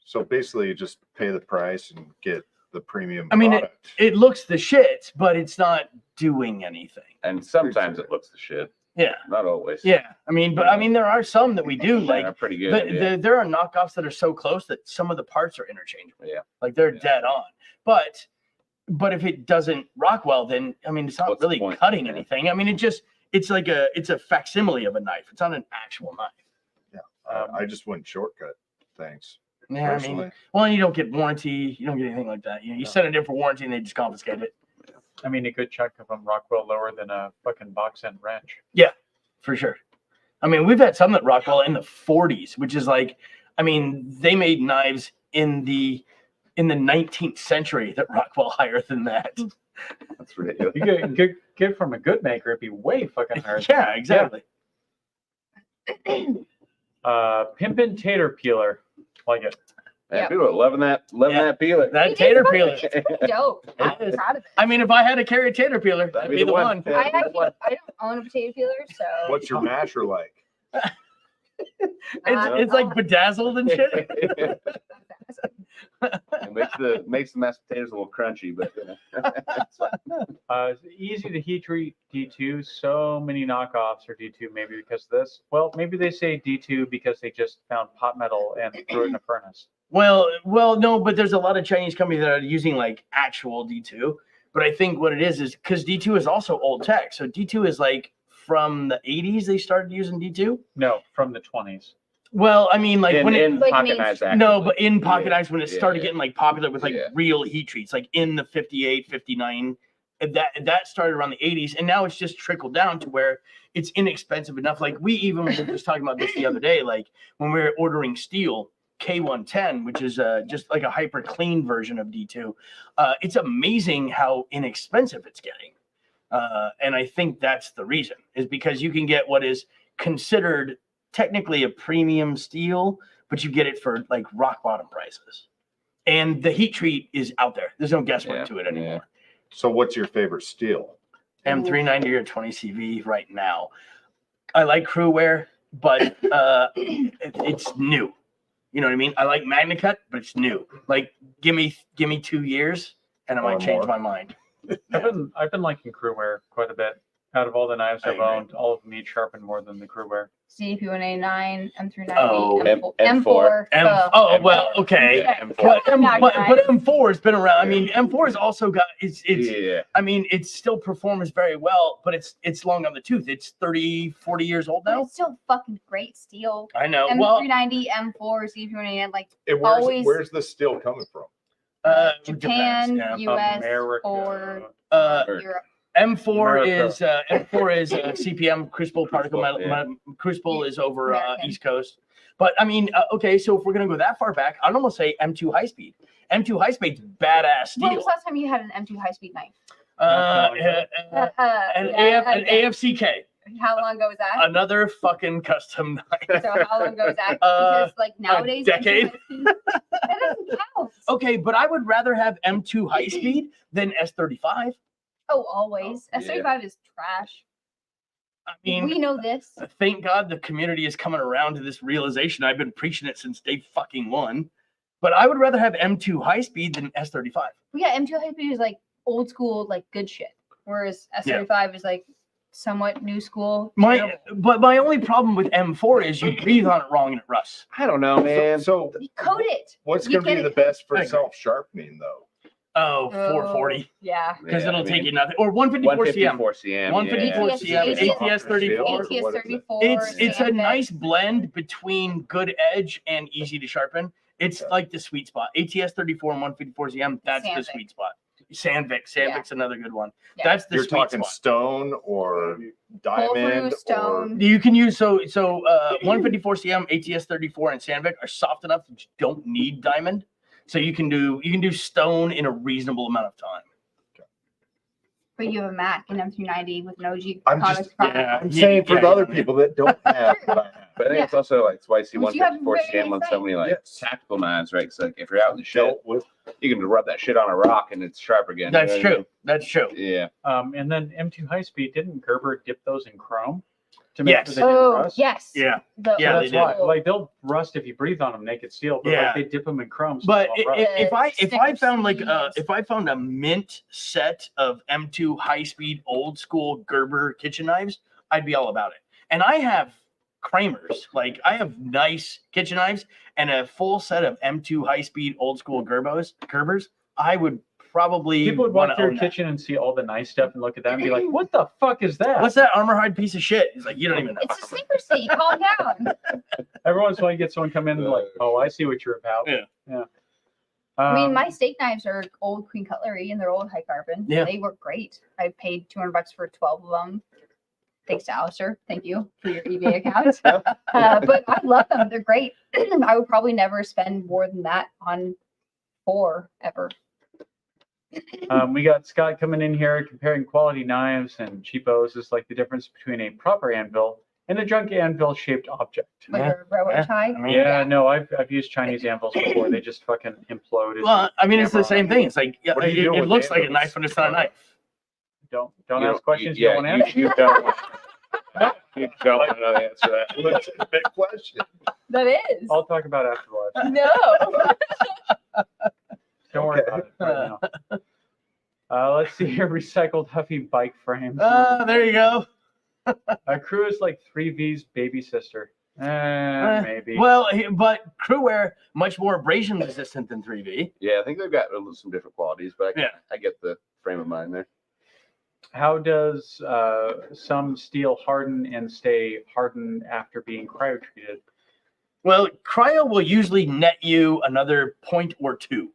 So basically, you just pay the price and get the premium. I mean, product. it looks the shit, but it's not doing anything. And sometimes it looks the shit. Yeah. Not always. Yeah. I mean, there are some that we do They're like. pretty good. There are knockoffs that are so close that some of the parts are interchangeable. Yeah. Like they're Yeah. dead on. But if it doesn't rock well, then I mean it's not What's the really point? cutting Yeah. anything. I mean it's a facsimile of a knife. It's not an actual knife. Yeah, I just went shortcut. Thanks. Yeah, I Personally. mean, well, you don't get warranty, you don't get anything like that. You send it in for warranty and they just confiscate it. I mean, a good chunk of them Rockwell lower than a fucking box end wrench. For sure. I mean, we've had some that Rockwell in the 40s, which is like, I mean, they made knives in the 19th century that Rockwell higher than that. That's ridiculous. You get from a good maker, it'd be way fucking higher. Yeah, exactly. Pimpin' Tater Peeler. Like it. Man, Yep. people are loving that peeler. That It tater is peeler. fucking- It's pretty dope. I'm It is. proud of it. I mean, if I had to carry a tater peeler, that'd be the one. Yeah, I don't own a potato peeler, so What's your masher like? It's like bedazzled and shit. It makes the mashed potatoes a little crunchy, but It's easy to heat treat D2. So many knockoffs are D2, maybe because of this. Well, maybe they say D2 because they just found pot metal and threw it in a furnace. Well, no, but there's a lot of Chinese companies that are using like actual D2. But I think what it is because D2 is also old tech. So D2 is like from the 80s they started using D2. No, from the 20s. Well, I mean, like in, when it in Like pocket means- knives, no, actually. but in pocket Yeah, knives when it started yeah. getting like popular with like Yeah. real heat treats, like in the 58, 59, that started around the 80s, and now it's just trickled down to where it's inexpensive enough. Like we even were just talking about this the other day, like when we were ordering steel K110, which is just like a hyper clean version of D2. It's amazing how inexpensive it's getting, and I think that's the reason is because you can get what is considered technically a premium steel, but you get it for like rock bottom prices. And the heat treat is out there. There's no guesswork Yeah, to it anymore. So what's your favorite steel? M390 or 20 CV right now. I like Crewwear, but it's new. You know what I mean? I like MagnaCut, but it's new. Like give me 2 years and I Or might change more. my mind. I've been liking Crewwear quite a bit. Out of all the knives I I've agree. owned, all of them each sharpen more than the Crewwear. CDP-189, M390, Oh, M4. Well, okay. Yeah. But, Not but nice. M4 has been around. I mean, M4 has also got it's Yeah. I mean, it still performs very well, but it's long on the tooth. It's 30, 40 years old But now. it's still fucking great steel. I know. Well, M390, M4, CDP-189, like And Always- where's the steel coming from? Japan, yeah. US, America. or Uh, Europe. M4 America. is CPM, crucible particle Crucible, yeah. crucible is over American. East Coast. But I mean, okay, so if we're gonna go that far back, I'd almost say M2 high speed. M2 high speed's badass When steel. was the last time you had an M2 high speed knife? An AFCK, How long ago was that? another fucking custom knife. So how long ago was that? Because like nowadays, decade. M2 high speed- that doesn't count. Okay, but I would rather have M2 high speed than S35. Oh, always. Oh, S35 is trash. I mean, We know this. thank God the community is coming around to this realization. I've been preaching it since day fucking one. But I would rather have M2 high speed than S35. But yeah, M2 high speed is like old school, like good shit. Whereas S35 is like somewhat new school. But my only problem with M4 is you breathe on it wrong and it rusts. I don't know, man. So You coat it. what's You going to be get the it. best for I agree. self-sharpening though? Oh, 440. Yeah. Because Yeah, it'll I take mean, you nothing. Or 154 CM. 154 CM. 154 yeah. CM, ATS 34. ATS 34. It's a Sandvik. nice blend between good edge and easy to sharpen. It's like the sweet spot. ATS 34 and 154 CM, that's the Sandvik. sweet spot. Sandvik's another good one. Yeah. That's the You're sweet talking spot. stone or diamond or stone. You can use 154 CM, ATS 34, and Sandvik are soft enough that you don't need diamond. So you can do stone in a reasonable amount of time. But you have a Mac and M290 with an OG I'm comics just- product. yeah. I'm saying for the other people that don't have what I have. But I think it's also like, that's why I see Which you have 154 very CM on nice so many like Yes. tactical knives, right? So like if you're out in the shit, Dealt with you can rub that shit on a rock and it's sharp again. That's you know what I true. That's true. mean? Yeah. And then M2 high speed, didn't Gerber dip those in chrome to make Yes. sure they didn't Oh, rust? yes. Yeah. The Yeah, old they That's did. why, like they'll rust if you breathe on them, naked steel, but Yeah. like they dip them in chrome. So But they won't rust. if I Sticker found like sleeves. if I found a mint set of M2 high speed old school Gerber kitchen knives, I'd be all about it. And I have Kramers, like I have nice kitchen knives and a full set of M2 high speed old school Gerbers. I would probably People would want walk to through own your that. kitchen and see all the nice stuff and look at that and be like, "What the fuck is that?" What's that armor hide piece of shit? It's like you don't even know. It's a secrecy. Calm down. Every once in a while, you get someone come in and like, "Oh, I see what you're about." Yeah. I mean, Um, my steak knives are old Queen Cutlery and they're old high carbon. Yeah. They work great. I paid $200 for 12 of them. Thanks to Alistair. Thank you for your eBay account. But I love them. They're great. I would probably never spend more than that on 4 ever. We got Scott coming in here comparing quality knives and cheapos is like the difference between a proper anvil and a junk anvil shaped object. Like Yeah, a railroad yeah. tie. I mean, Yeah, no, I've used Chinese anvils before. They just fucking implode. Well, I mean, it's the same thing. It's like What do you do it with looks like a anvils? knife, but it's not a knife. Don't You ask don't- questions yeah, you don't answer. You don't want you don't want to know the answer to that. legitimate question. That is. I'll talk about it afterwards. No. Don't worry Okay. about it right now. Let's see here. Recycled Huffy bike frames. There you go. A crew is like 3V's baby sister. Maybe. Well, but crewwear much more abrasion resistant than 3V. Yeah, I think they've got some different qualities, but Yeah. I get the frame of mind there. How does some steel harden and stay hardened after being cryo treated? Well, cryo will usually net you another point or two.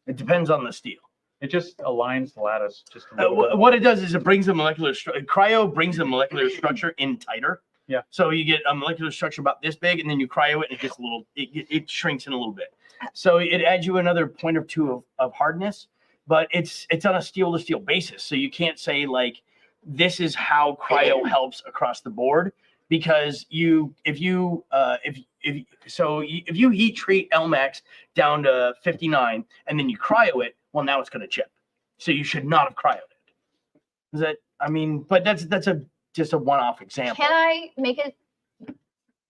It depends on the steel. It just aligns the lattice just a little bit. What it does is it brings the cryo brings the molecular structure in tighter. Yeah. So you get a molecular structure about this big, and then you cryo it, and it gets a little. It shrinks in a little bit. So it adds you another point or two of hardness, but it's on a steel to steel basis. So you can't say like this is how cryo helps across the board, because if you heat treat LMAX down to 59 and then you cryo it, well, now it's going to chip. So you should not have cryoed it. Is that? I mean, but that's just a one-off example. Can I make a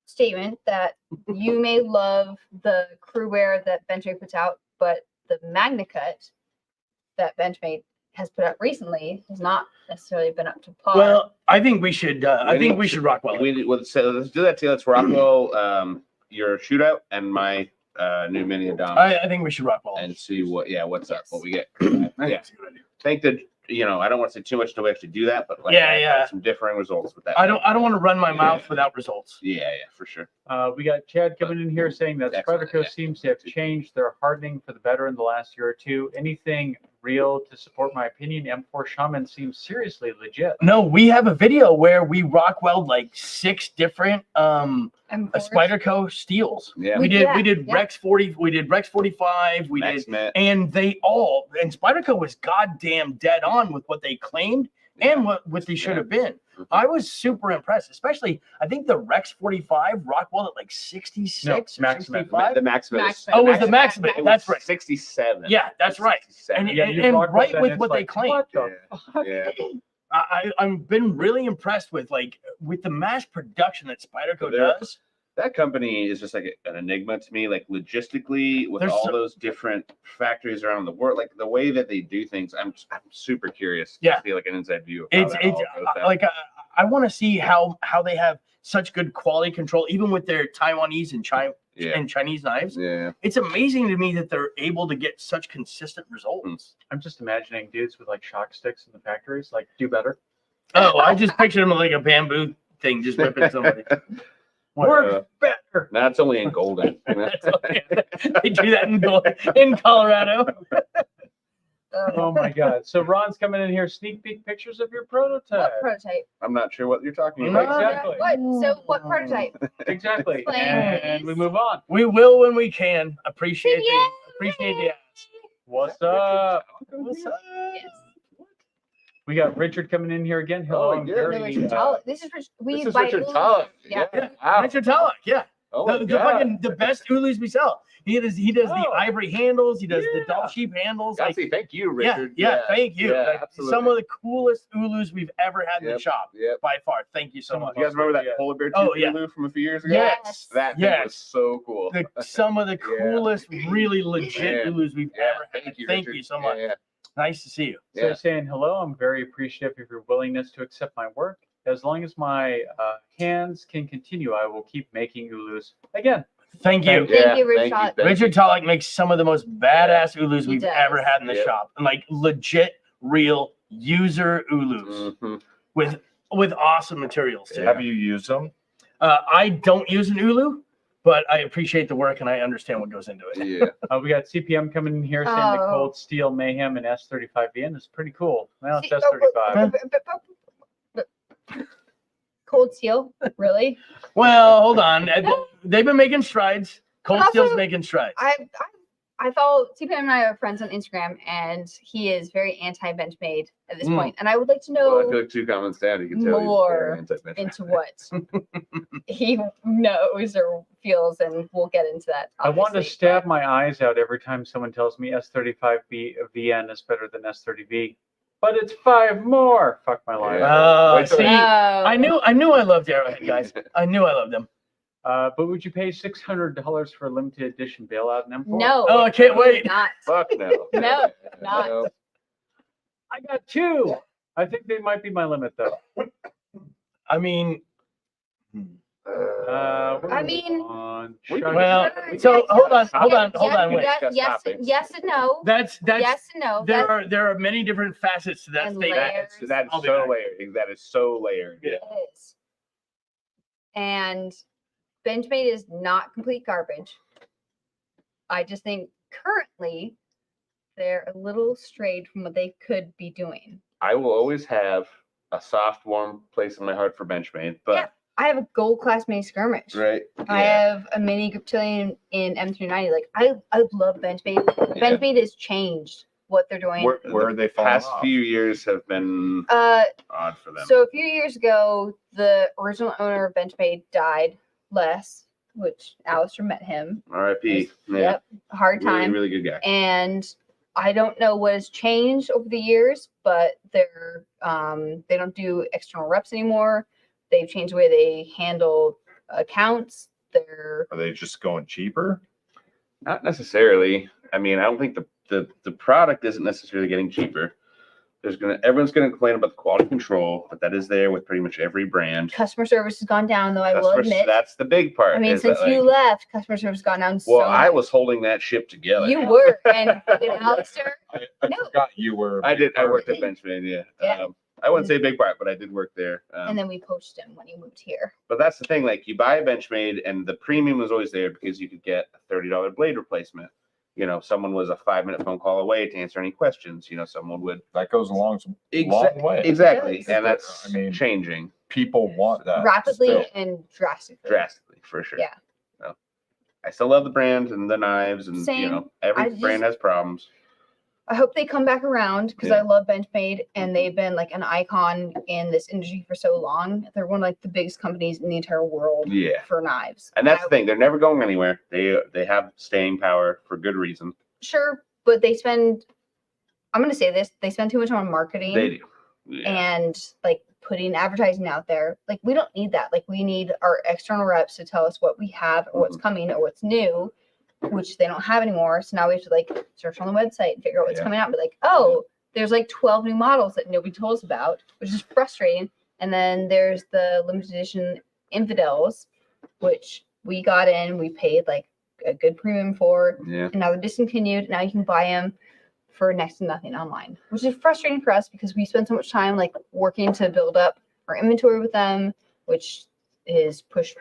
statement that you may love the crewwear that Benchmade puts out, but the MagnaCut that Benchmade has put out recently has not necessarily been up to par. Well, I think we should. I think we should Rockwell. Let's do that too. Let's Rockwell your shootout and my new mini Adom I think we should Rockwell. and see what's up, what we get. I think Yeah. that's a good idea. Thank the I don't want to say too much until we actually do that, but like, Yeah, I've yeah. had some differing results with that. I don't want to run my mouth without results. Yeah, for sure. We got Chad coming in here saying that Excellent, Spyderco yeah. seems to have changed their hardening for the better in the last year or two. Anything real to support my opinion? M4 Shaman seems seriously legit. No, we have a video where we rock weld like 6 different Spyderco steels. Yeah. We Yeah, did yeah. Rex 40, we did Rex 45, we did, and Spyderco was goddamn dead on with what they claimed and what they should have been. I was super impressed, especially I think the Rex 45 rock weld at like 66 or Maximum. 65. The Maximus. Oh, it was the Maximum. It was That's right. 67. Yeah, that's right. 67. And right with what they claimed. What the fuck? Yeah. I've been really impressed with the mass production that Spyderco They're- does. That company is just like an enigma to me, like logistically with There's all so- those different factories around the world, like the way that they do things. I'm super curious Yeah. to see like an inside view of how It's that all goes down. like I want to see how they have such good quality control, even with their Taiwanese and Chinese knives. Yeah. It's amazing to me that they're able to get such consistent results. I'm just imagining dudes with like shock sticks in the factories, like do better. Oh, I just pictured them like a bamboo thing, just whipping somebody. Work better. That's only in golden. That's okay. They do that in Colorado. Oh my god. So Ron's coming in here, sneak peek pictures of your prototype. What prototype? I'm not sure what you're talking No. about. Exactly. What? So what prototype? Exactly. Explain, And please. we move on. We will when we can. Appreciate Yay! the ask. What's up? What's up? Yes. We got Richard coming in here again. Hello. Oh, I'm yeah. very, No, Richard Tulloch. This is This is buy Richard Ulus. Tulloch. Yeah. Wow. Richard Tulloch, yeah. Oh my the God. the best Ulus we sell. He does the Oh. ivory handles. He does the Yeah. doll sheep handles. Like, Gotsy, thank you, yeah, Richard. thank you. Yeah, Like, absolutely. some of the coolest Ulus we've ever had in the Yep. shop Yep. by far. Thank you so much. You guys remember that Yeah. polar bear tooth Oh, yeah. Ulu from a few years ago? Yes. That thing Yes. was so cool. Some of the Yeah. coolest, really legit Yeah. Ulus we've Yeah, ever had. thank you, Thank Richard. you so much. Yeah, Nice to see you. So yeah. saying hello, I'm very appreciative of your willingness to accept my work. As long as my hands can continue, I will keep making Ulus. Again, Thank you. Thank you, Richard. thank Richard Tulloch makes some of the most badass Ulus He we've does. ever had in the Yep. shop. Like legit, real user Ulus Mhm. with awesome materials too. Have you used them? I don't use an Ulu, but I appreciate the work and I understand what goes into it. Yeah. we got CPM coming in here saying the Oh. Cold Steel Mayhem and S35VN is pretty cool. Well, it's See- S35. Cold steel, really? Well, hold on. They've been making strides. Cold Also, Steel's making strides. I follow TPM and I are friends on Instagram, and he is very anti-Benchmade at this point. And I would like to Well, I know feel like 2 comments down, you can tell he's more very anti-bench. into what he knows or feels, and we'll get into that. I want to obviously, stab but- my eyes out every time someone tells me S35VN is better than S30V. But it's 5 more. Fuck my life. Yeah. Wait till- See, Oh. I knew I loved Arrowhead, guys. I knew I loved them. But would you pay $600 for a limited edition bailout in M4? No. Oh, I can't wait. Not. Fuck no. No, not. No. I got 2. I think they might be my limit though. I mean, I mean, well, so hold on, wait. Yes and no. That's Yes and no. there are many different facets to that And statement. layers. That is I'll be so back. layered. That is so layered. Yeah. It is. And Benchmade is not complete garbage. I just think currently they're a little strayed from what they could be doing. I will always have a soft, warm place in my heart for Benchmade, but Yeah. I have a gold class mini skirmish. right. I have a mini Griptilian in M390. Like I love Benchmade. Yeah. Benchmade has changed what they're doing. Where are they falling Past off? few years have been odd for them. So a few years ago, the original owner of Benchmade died, Les, which Alistair met him. R.I.P. Yeah. Yep, hard Really, time. really good guy. And I don't know what has changed over the years, but they're they don't do external reps anymore. They've changed the way they handle accounts. They're Are they just going cheaper? Not necessarily. I mean, I don't think the product isn't necessarily getting cheaper. everyone's gonna complain about the quality control, but that is there with pretty much every brand. Customer service has gone down, though, I will admit. That's the big part. I mean, is since that, you like, left, customer service has gone down so well, I much. was holding that ship together. You were, and Alistair, I No. forgot you were. I did. I worked at Benchmade. Yeah. Yeah. I wouldn't say big part, but I did work there. and then we poached him when he moved here. But that's the thing. Like, you buy a Benchmade, and the premium was always there because you could get a $30 blade replacement. You know, someone was a 5-minute phone call away to answer any questions. You know, someone would. That goes a long way. Exactly, It does. and that's I mean, changing People want that Rapidly still. and drastically. drastically for sure. Yeah. So, I still love the brand and the knives, and you Same. know, every I just- brand has problems. I hope they come back around because Yeah. I love Benchmade and they've been like an icon in this industry for so long. They're one of like the biggest companies in the entire world Yeah. for knives. And that's the thing; they're never going anywhere. They have staying power for good reason. Sure, but they spend. I'm gonna say this: they spend too much on marketing They do. Yeah. and like putting advertising out there. Like we don't need that. Like we need our external reps to tell us what we have or what's coming or what's new, which they don't have anymore. So now we have to like search on the website and figure out what's Yeah. coming out. But like, oh, there's like 12 new models that nobody told us about, which is frustrating. And then there's the limited edition Infidels, which we got in, we paid like a good premium for, Yeah. and now they're discontinued. Now you can buy them for next to nothing online, which is frustrating for us because we spend so much time like working to build up our inventory with them, which is pushed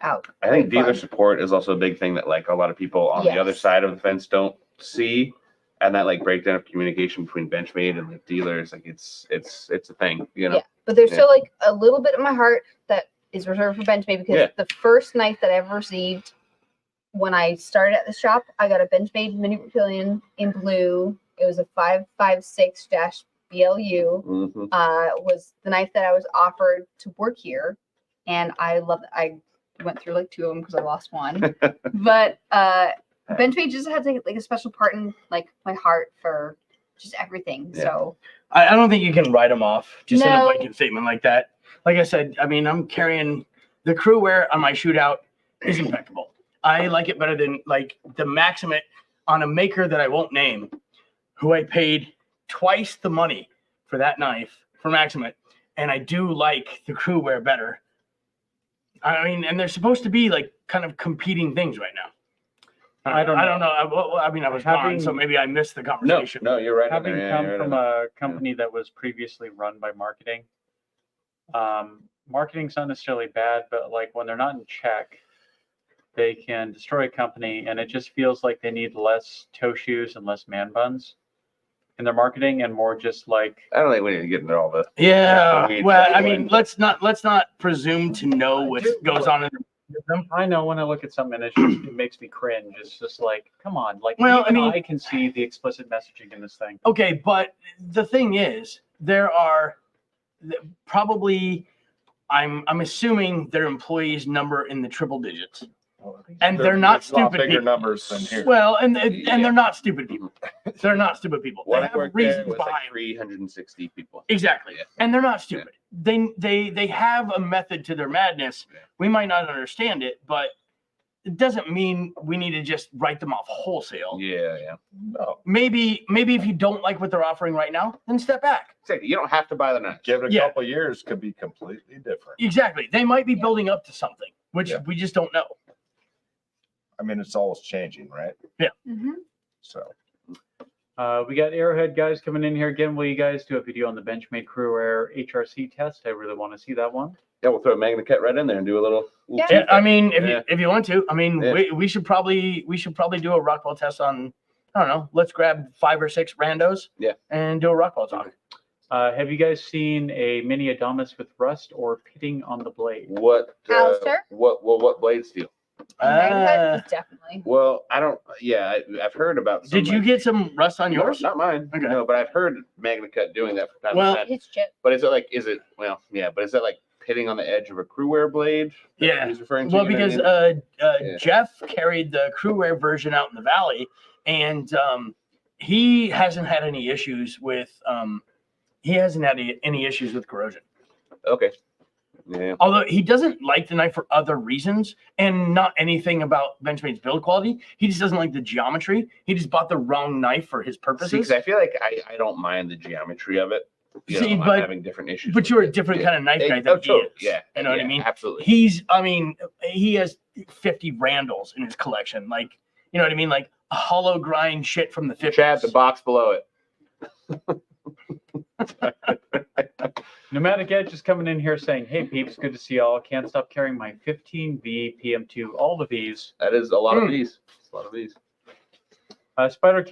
out. I think very dealer far. support is also a big thing that like a lot of people on the other Yes. side of the fence don't see, and that like breakdown of communication between Benchmade and like dealers, like it's a thing, you know. Yeah, but there's Yeah. still like a little bit of my heart that is reserved for Benchmade because Yeah. the first knife that I ever received when I started at the shop, I got a Benchmade mini Papillion in blue. It was a 556-BLU. Mhm. Was the knife that I was offered to work here, and I love it. I went through like 2 of them because I lost one, but Benchmade just has like a special part in like my heart for just everything. Yeah. So I don't think you can write them off just in a No. blanket statement like that. Like I said, I mean, I'm carrying the crew wear on my shootout is impeccable. I like it better than like the Maximate on a maker that I won't name, who I paid twice the money for that knife for Maximate, and I do like the crew wear better. I mean, and they're supposed to be like kind of competing things right now. I don't know. I mean, I was gone, so Having- maybe I missed the No, conversation. no, you're right. Having Yeah, come you're right from on a company that was previously run by marketing, marketing's not necessarily bad, but like when they're not in check, they can destroy a company, and it just feels like they need less toe shoes and less man buns in their marketing, and more just like I don't think we need to get into all the. Yeah, weeds well, that I go mean, in. let's not presume to know I what do. goes on in them. I know when I look at something, and it makes me cringe. It's just like, come on, like Well, I even mean- I can see the explicit messaging in this thing. Okay, but the thing is, there are probably, I'm assuming their employees number in the triple digits, and they're not It's a lot stupid bigger people. numbers than here. Well, and Yeah. they're not stupid people. They're not stupid people. When They I have worked there, reasons it was behind. like 360 people. Exactly. Yeah. And they're not stupid. They have a method to their madness. Yeah. We might not understand it, but it doesn't mean we need to just write them off wholesale. Yeah, yeah. No, Maybe if you don't like what they're offering right now, then step back. Exactly. You don't have to buy the knife. give it a Yeah. couple years, could be completely different. Exactly. They might be Yeah. building up to something, which Yeah. we just don't know. I mean, it's always changing, right? mhm. So We got Arrowhead guys coming in here again. Will you guys do a video on the Benchmade Crew Air HRC test? I really want to see that one. Yeah, we'll throw a Magna Cut right in there and do a little. Yeah. Yeah, I mean, Yeah. if you want to, I mean, Yeah. we should probably do a Rockwell test on, I don't know, let's grab 5 or 6 randos. Yeah. And do a Rockwell talk. Have you guys seen a mini Adamas with rust or pitting on the blade? What? Alistair? What blade steel? Magnet is definitely. Well, I don't. Yeah, I've heard about. Some, Did you like- get some rust on No, yours? not mine. Okay. No, but I've heard Magna Cut doing that from time Well, to time. His chip. But is it like? Is it? Well, yeah. But is that like pitting on the edge of a crew wear blade? that Yeah. He's referring to. Well, you know what I because mean? Yeah. Jeff carried the crewwear version out in the valley, and he hasn't had any issues with any issues with corrosion. Okay. Yeah. Although he doesn't like the knife for other reasons and not anything about Benchmade's build quality. He just doesn't like the geometry. He just bought the wrong knife for his See, purposes. because I feel like I don't mind the geometry of it. See, I'm but- having different issues. But with you're a it. different Yeah. kind of knife guy Oh, than he totally. is. Yeah. You know what I Yeah, mean? Absolutely. He has 50 Randalls in his collection. Like, you know what I mean? Like a hollow grind shit from the 50s. Chad, the box below it. Nomadic Edge is coming in here saying, "Hey peeps, good to see y'all. Can't stop carrying my 15V PM2 all the V's. That is a lot of these. It's a lot of these. Spyderco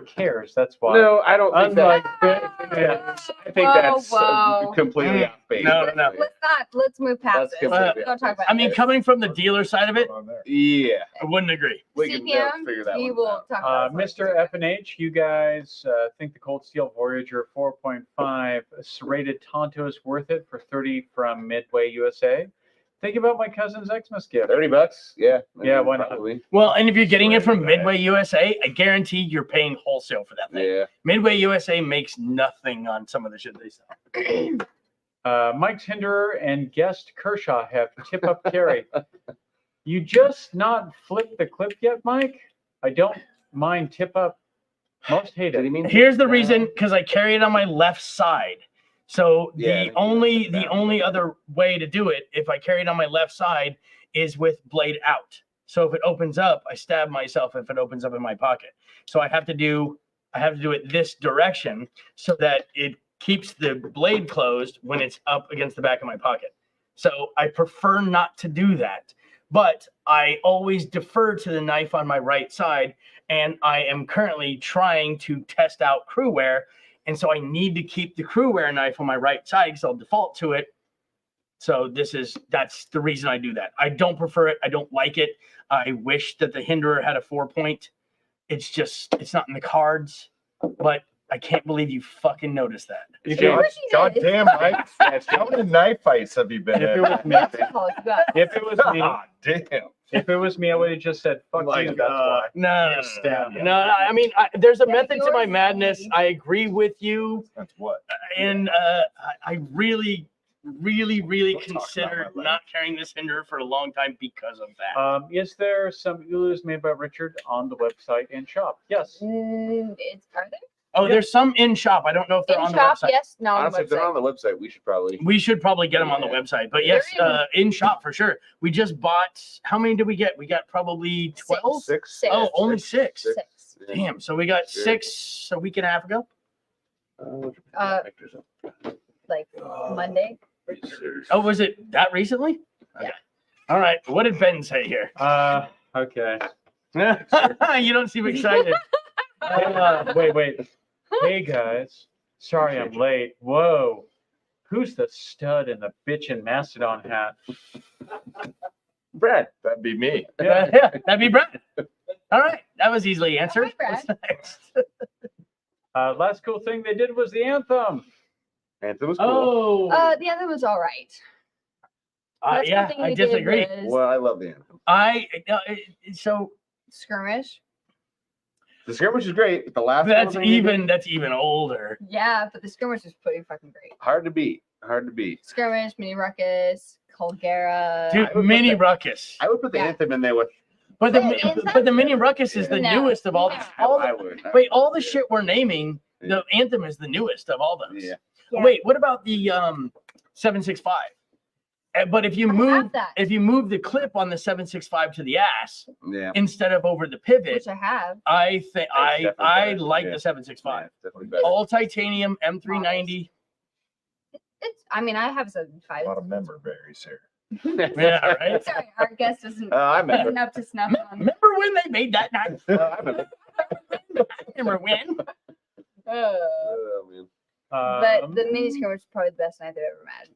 cares. That's why." No, I don't think Unlike that. yeah. I think Whoa, that's whoa. completely off base. No. Let's move past That's this. completely Don't talk about I mean, coming from the dealer side of it, Yeah. I wouldn't agree. We can CPM, figure that we one will out. talk about Mr. FNH, you guys think the Cold Steel Voyager 4.5 serrated Tonto is worth it for 30 from Midway USA? Think about my cousin's Xmas gift. $30? Yeah. Yeah, why not? Probably. Well, and if you're getting it from Right. Midway USA, I guarantee you're paying wholesale for that thing. Yeah. Midway USA makes nothing on some of the shit they sell. Mike's Hinderer and guest Kershaw have tip up carry. You just not flipped the clip yet, Mike? I don't mind tip up. Most hate Did he it. mean? Here's the reason, because I carry it on my left side. So Yeah, I the think only other way to do it, if I carry it on my left side, is with blade out. So if it opens up, I stab myself if it opens up in my pocket. So I have to do it this direction so that it keeps the blade closed when it's up against the back of my pocket. So I prefer not to do that. But I always defer to the knife on my right side, and I am currently trying to test out crew wear. And so I need to keep the crew wear knife on my right side because I'll default to it. So that's the reason I do that. I don't prefer it. I don't like it. I wish that the Hinderer had a 4-point. It's not in the cards, but I can't believe you fucking noticed that. God damn, Mike. How many knife fights have you been If it in? was me, if it was me, God damn. if it was me, I would have just said, "Fuck My you." That's God. why. No. Stab you. No, I mean, there's a Yeah, method to my yours is madness. easy. I agree with you. That's what? And I really Don't talk about considered my not carrying this Hinderer for a long time because of that. Is there some Ulus made by Richard on the website and shop? Yes. Are there? Oh, there's some in shop. I don't know if they're In on shop, the website. yes, not on Honestly, the if they're on website. the website, we should probably. We should probably get them on the Yeah. website. But They're yes, in shop for sure. We just bought, how many did we get? We got probably 12? Six. Six. Oh, only six. Six. Damn. So we got Sure. 6 a week and a half ago. Like Monday. Oh, was it that recently? Okay. All right. What did Ben say here? Okay. You don't seem excited. Wait. Hey guys, sorry I'm late. Whoa, who's the stud in the bitchin' mastodon hat? Brad. That'd be me. Yeah, that'd be Brad. All right. That was easily answered. Hi, Brad. What's next? Last cool thing they did was the anthem. Anthem was cool. Oh, The other was all right. Last yeah, thing I we did disagree. was Well, I love the anthem. So skirmish. The skirmish is great, but the last that's one they did, even older. Yeah, but the skirmish was pretty fucking great. hard to beat. Hard to beat. Skirmish, mini ruckus, Colgera. Dude, I would mini put the- ruckus. I would put the Yeah. anthem in there with. But Wait, is that the mini ruckus is the No, newest of all. no. All I the, would. wait, all the shit we're naming, the anthem is the newest of all those. Yeah. Yeah. Wait, what about the 765? But if you I move have that, the clip on the 765 to the ass Yeah. instead of over the pivot, which I have. I think I definitely better. like Yeah. the 765. Yeah, definitely better. All titanium M390. It's. I mean, I have a 75. A lot of member berries here. Yeah, right. Sorry, our guest isn't I remember. isn't up to snuff on. Remember when they made that knife? I remember. Remember when? Oh, man. But the mini skirmish is probably the best knife I've ever had.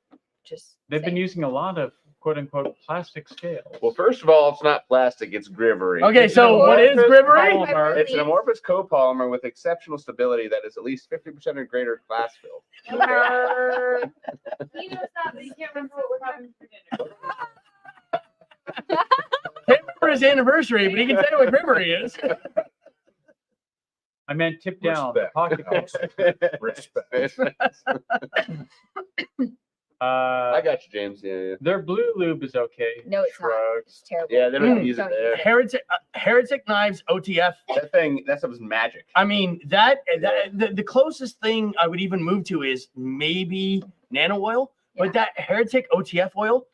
Just They've been saying. using a lot of quote unquote plastic scales. Well, first of all, it's not plastic; it's grivery. Okay, so what is Amorphous grivery? polymer. It's an amorphous copolymer with exceptional stability that is at least 50% or greater glass fill. He knows that, but he can't remember what we're having for dinner. Can't remember his anniversary, but he can tell you what grivery is. I meant tip down. Respect. Pocket. Respect. I got you, James. Yeah. Their blue lube is okay. No, it's not. Shrugs. It's terrible. Yeah, they don't Mm. use it Don't there. Heretic Knives OTF. That stuff is magic. I mean, the closest thing I would even move to is maybe nano oil, Yeah. but that Heretic OTF oil,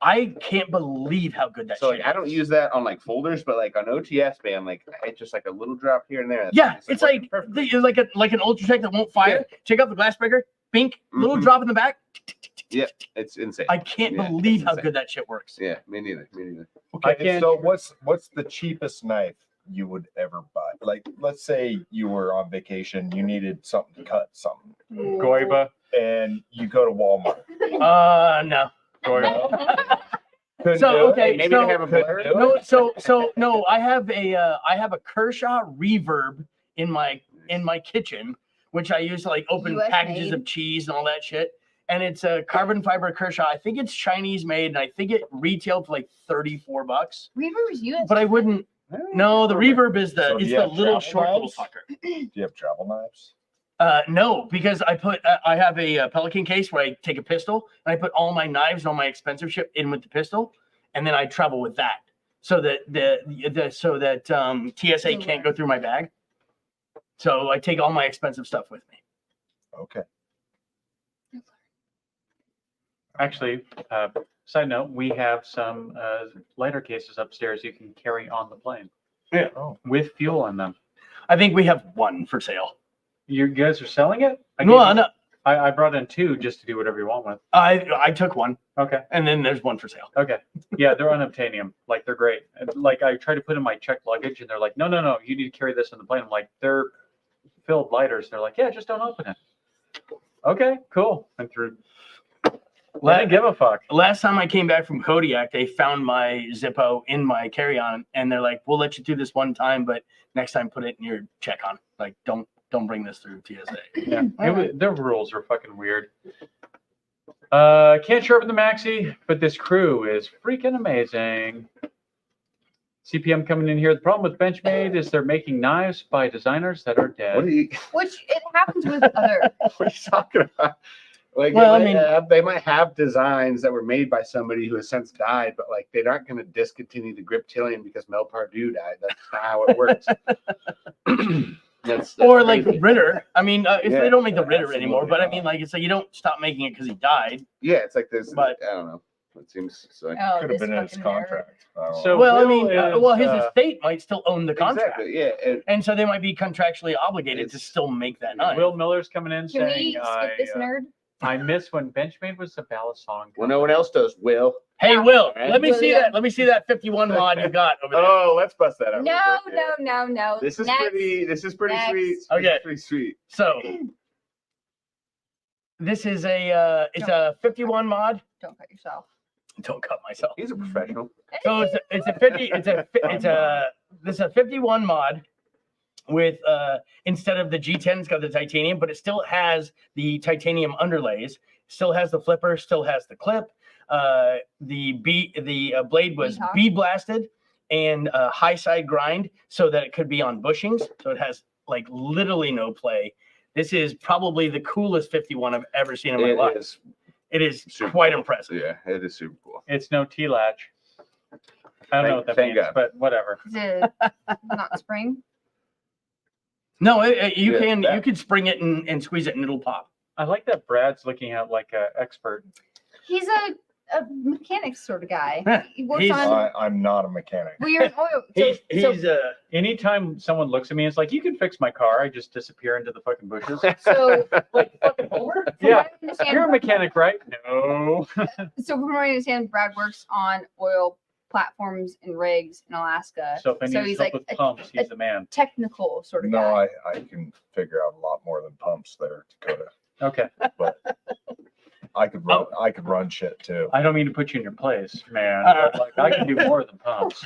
I can't believe how good that So shit like, I don't is. use that on like folders, but like on OTS, man, like it's just like a little drop here and there. Yeah, it's working like perfectly. like an Ultratech that won't fire. Check out the glass breaker, bink, little Mhm. drop in the back. Yeah, it's insane. I can't Yeah, believe it's how insane. good that shit works. Yeah, me neither. Me neither. I Okay, can't- so what's the cheapest knife you would ever buy? Like, let's say you were on vacation, you needed something to cut something, Goiba. and you go to Walmart. No. Goiba. Couldn't So, do it? okay, Maybe so- they have a Couldn't blur. do it? No, I have a Kershaw Reverb in my kitchen, which I use to like open US packages made. of cheese and all that shit. And it's a carbon fiber Kershaw. I think it's Chinese made, and I think it retailed for like $34. Reverb is US. But I wouldn't. No, the Reverb is So do it's you the have little travel short little knives? fucker. Do you have travel knives? No, because I have a Pelican case where I take a pistol and I put all my knives and all my expensive shit in with the pistol, and then I travel with that, so that TSA can't go through my bag. So I take all my expensive stuff with me. Okay. Actually, side note, we have some lighter cases upstairs you can carry on the plane. Yeah. Oh. With fuel in them. I think we have one for sale. You guys are selling it? No, I brought in 2 just to do whatever you want with. I took one, Okay. and then there's one for sale. Okay. Yeah, they're unobtainium. Like, they're great. And, like, I try to put in my checked luggage, and they're like, no, you need to carry this on the plane. I'm like, they're filled lighters. They're like, yeah, just don't open it. Okay, cool. And through. I didn't give a fuck. Last time I came back from Kodiak, they found my Zippo in my carry-on, and they're like, "We'll let you do this one time, but next time put it in your check-on. Like, don't bring this through TSA." Yeah, their rules are fucking weird. Can't sharpen the maxi, but this crew is freaking amazing. CPM coming in here. The problem with Benchmade is they're making knives by designers that are What dead. are you? Which it happens with other. What are you talking about? Like, Well, they might have designs that were made by somebody who has since died, but like they aren't going to discontinue the Grip Tillion because Mel Pardue died. That's not how it works. That's Or like crazy. Ritter. I mean, if Yeah, they don't make the Ritter absolutely anymore, but I not. mean, like, it's like you don't stop making it because he died. Yeah, it's like this. But- I don't know. It seems like Oh, Could have this been in his fucking nerd. contract. I don't know. So- Well, I Will mean, is, his estate might still own the contract, exactly. Yeah, and so they might be contractually obligated to It's- still make that knife. Will Miller's coming in Can we saying, skip this nerd? I miss when Benchmade was a ballad song. well, no one else does. Will. Hey, Will, Alright. let me see William. that. Let me see that 51 mod you got over there. Oh, let's bust that up. No, real quick, yeah. no. This is Next. pretty. This is pretty Next. sweet. This Okay. is pretty sweet. So this is a it's a 51 mod. Don't cut yourself. Don't cut myself. He's a professional. So it's a 50 this is a 51 mod with instead of the G10 it's got the titanium, but it still has the titanium underlays, still has the flipper, still has the clip. The blade was Bead-hawk. bead blasted and high side grind so that it could be on bushings, so it has like literally no play. This is probably the coolest 51 I've ever seen in my life. It is. It is Super quite cool. impressive. Yeah, it is super cool. It's no T-latch. I don't know what that Thank means, God. but whatever. Is it not spring? No, you Yeah, can that- you can spring it and squeeze it and it'll pop. I like that Brad's looking at like an expert. He's a mechanic sort of guy. Yeah, He works he's- on I'm not a mechanic. weird oil. He's Anytime someone looks at me, it's like, you can fix my car. I just disappear into the fucking bushes. So like fucking Homer. from Yeah. what I understand, You're a mechanic, right? No. so from what I understand, Brad works on oil platforms and rigs in Alaska. So if I need he's help like with pumps, he's the man. technical sort of No, guy. I can figure out a lot more than pumps there, Dakota. Okay. I could run shit too. I don't mean to put you in your place, man. But, like, I can do more than pumps.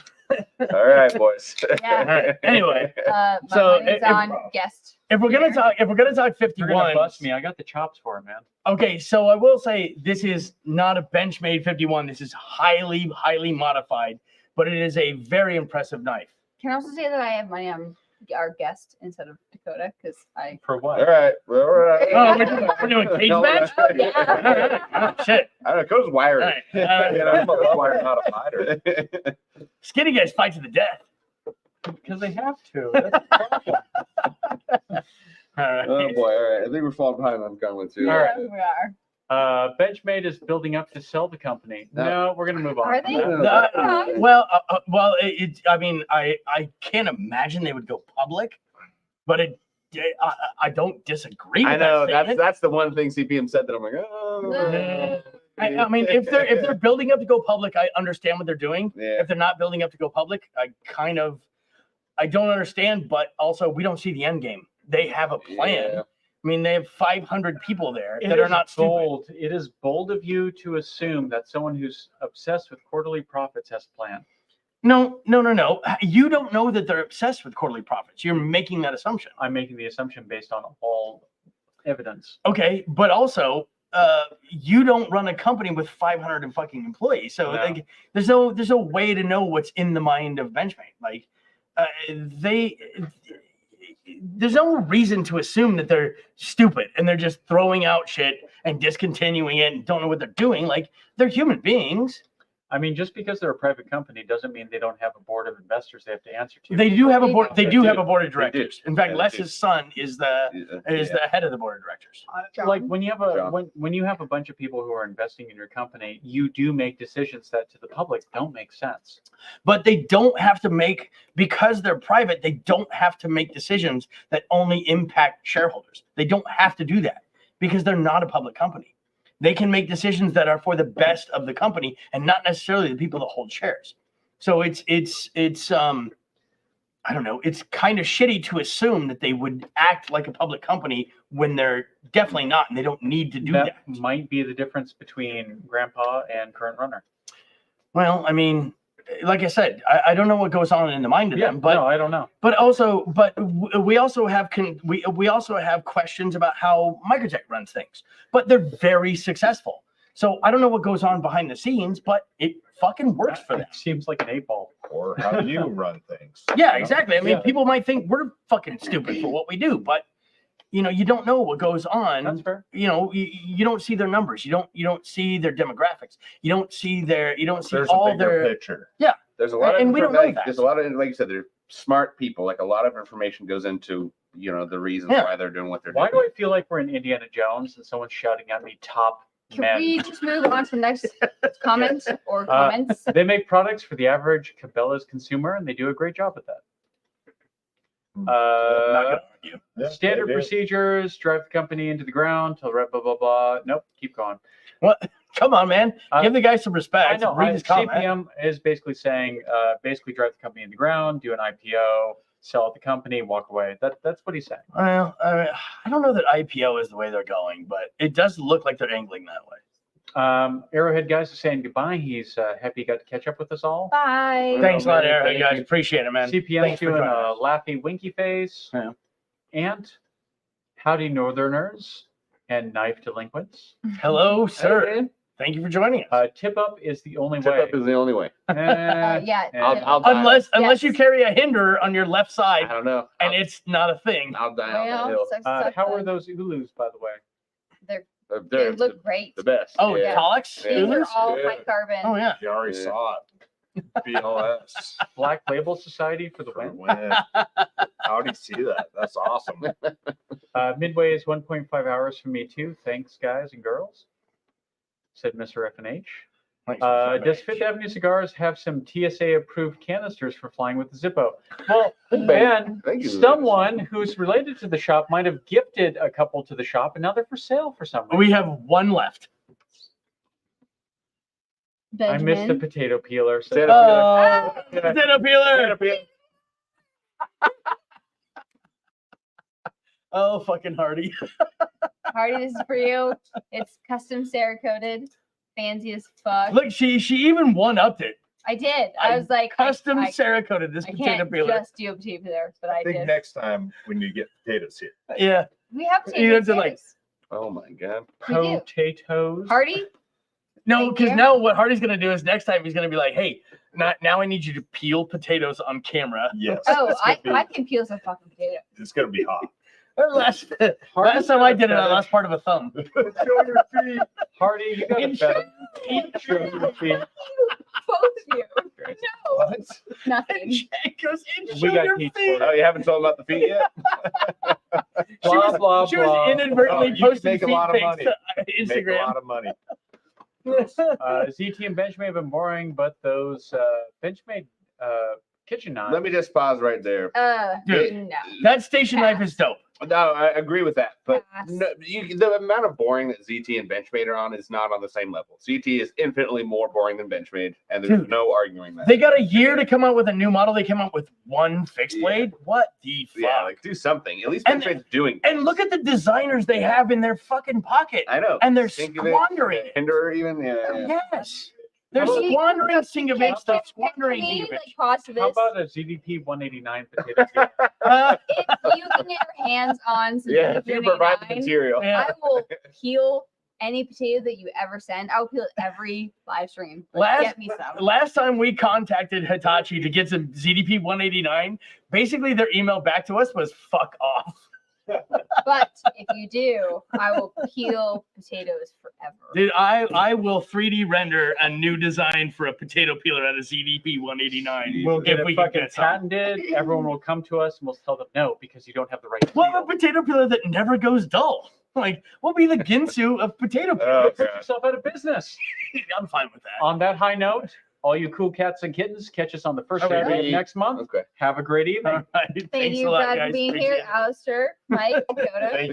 All right, boys. Yeah. Anyway, My So, money's if- on guest. if we're gonna talk You're gonna 51, bust me. I got the chops for it, man. okay. So I will say this is not a Benchmade 51. This is highly modified, but it is a very impressive knife. Can I also say that I have money on our guest instead of Dakota because I. For All what? right. Well, all right. Oh, we're doing cage No, match? no. Yeah. Oh, shit. I don't know. Coach wired. All right. You know, I'm a wired, not a fighter. Skinny guys fight to the death. Because they have to. That's the problem. All right. Oh boy! All right. I think we're falling behind on going too. All right. We are. Benchmade is building up to sell the company. No, we're gonna move on. Are from they? that. Well, I mean, I can't imagine they would go public, but I don't disagree with I know that statement. that's the one thing CPM said that I'm like, oh. I mean, if they're building up to go public, I understand what they're doing. Yeah. If they're not building up to go public, I don't understand, but also we don't see the end game. They have a plan. Yeah. I mean, they have 500 people there It that are is not stupid. bold. It is bold of you to assume that someone who's obsessed with quarterly profits has a plan. No. You don't know that they're obsessed with quarterly profits. You're making that assumption. I'm making the assumption based on all evidence. Okay, but also, you don't run a company with 500 and fucking employees, so No. like, there's no way to know what's in the mind of Benchmade. Like, there's no reason to assume that they're stupid and they're just throwing out shit and discontinuing it and don't know what they're doing. Like, they're human beings. I mean, just because they're a private company doesn't mean they don't have a board of investors they have to answer to. They do have a board. They They do do. have a board of They do. directors. In fact, Yeah, they Les's son is the head of the board of directors. Like when you have John. when you have a bunch of people who are investing in your company, you do make decisions that to the public don't make sense. But they don't have to make, because they're private, they don't have to make decisions that only impact shareholders. They don't have to do that because they're not a public company. They can make decisions that are for the best of the company and not necessarily the people that hold shares. So it's I don't know, it's kind of shitty to assume that they would act like a public company when they're definitely not, and they don't need to do that. Might be the difference between grandpa and current runner. Well, I mean, like I said, I don't know what goes on in the mind of them, but no, I don't know. But we also have we also have questions about how Microtech runs things, but they're very successful. So I don't know what goes on behind the scenes, but it fucking works for them. It seems like an 8-ball. Or how you run things. Yeah, you know? exactly. I mean, Yeah. people might think we're fucking stupid for what we do, but you don't know what goes on. That's fair. You don't see their numbers. You don't see their demographics. You don't see There's all a bigger their picture. There's a lot of And we don't know like, that. there's a lot of, like you said, they're smart people. Like a lot of information goes into the reasons Yeah. why they're doing what they're Why doing. do I feel like we're in Indiana Jones and someone's shouting at me top Can men? we just move on to the next comment or comments? They make products for the average Cabela's consumer, and they do a great job at that. I'm not gonna argue. Yeah, Standard they do. procedures, drive the company into the ground, till blah, blah, blah. Nope, keep going. Come on, man. Give the guy some respect. I know. Read his comment. CPM is basically saying, basically drive the company in the ground, do an IPO, sell out the company, walk away. That's what he's saying. Well, I don't know that IPO is the way they're going, but it does look like they're angling that way. Arrowhead guys are saying goodbye. He's happy he got to catch up with us all. Bye. Thanks a lot, man. Arrowhead Thank guys. you. Appreciate it, man. CPM's Thanks for doing a joining us. laughy winky face. Yeah. And howdy northerners and knife delinquents. Hello, sir. Hey, man. Thank you for joining us. Tip up is the only Tip way. up is the only way. Eh, Yeah. eh. I'll die. Unless you Yes. carry a hinder on your left I side don't know. and it's not a thing. I'll die on that Well, hill. sucks, How are those Ulus, by the way? They're They look great. the best. Oh, yeah. Tolix? Yeah. These are Ulus? all Yeah. high carbon. Oh, yeah. You already Yeah. saw it. BLS. Black Label Society for the For win. win. How do you see that? That's awesome. Midway is 1.5 hours from me too. Thanks, guys and girls. Said Mr. FNH. Thanks for joining Does us. Fifth Avenue Cigars have some TSA approved canisters for flying with the Zippo? Well, Ben, Ben, thank you. someone who's related to the shop might have gifted a couple to the shop, and now they're for sale for some reason. We have one left. I missed the Benjamin. potato peeler. So Potato Oh, Yeah. potato peeler. Oh, fucking Hardy. Hardy, this is for you. It's custom Cerakoted. Fancy as fuck. Look, she even one-upped it. I did. I I was like, Custom I Cerakoted this potato can't peeler. just do a potato peeler, but I I think did. next time when you get potatoes here. Yeah. We have You potato have to, like, peelers. Oh my god. We do. potatoes. Hardy, No, Thank because you. now what Hardy's gonna do is next time he's gonna be like, "Hey, Now I need you to peel potatoes on camera. Yes. Oh, it's I gonna be- can peel some fucking potato. It's gonna be hot. Last time I did it, I lost part of a thumb. Show your feet. Hardy, you got a better. Show your feet. Both of you. No, What? nothing. Jack goes in, We show got your teeth feet. for Oh, you haven't told about the feet yet? Blah, blah, She was blah. inadvertently Oh, you can posting make a feet lot of pics money. to Make a Instagram. lot of money. ZT and Benchmade have been boring, but those Benchmade kitchen knives. Let me just pause right there. Dude. No. That station knife is dope. No, I agree with that, but Pass. no, the amount of boring that ZT and Benchmade are on is not on the same level. ZT is infinitely more boring than Benchmade, and there's Dude. no arguing that. They got a year to come out with a new model. They came out with one fixed Yeah. blade. What the fuck? Yeah, like do something. At least And- Benchmade's doing. And look at the designers they have in their fucking pocket. I know. And they're Sinkovich, squandering it. Hinder even. Yeah. Yes. They're How about- squandering Singovich. They're Can squandering we, Singovich. like, pause to How this? about a ZDP 189 potato peel? If you can get your hands on some Yeah, if you provide the 189, material. Yeah. I will peel any potato that you ever send. I'll peel it every live stream. Like, Last- get me some. Last time we contacted Hitachi to get some ZDP 189, basically their email back to us was "fuck off." But if you do, I will peel potatoes forever. Dude, I will 3D render a new design for a potato peeler at a ZDP 189. We'll get if it we can fucking get some. patented. Everyone will come to us and we'll tell them no because you don't have the right. We'll have a peel. potato peeler that never goes dull. Like, we'll be the Ginsu of potato peelers. Oh, Put God. yourself out of business. I'm fine with that. On that high note, all you cool cats and kittens, catch us on the first Okay. Saturday of next month. Okay. Have a great evening. All right. Thank Thanks you, a lot, Brad, guys. for being Appreciate here, it. Alistair, Mike, Dakota. Thank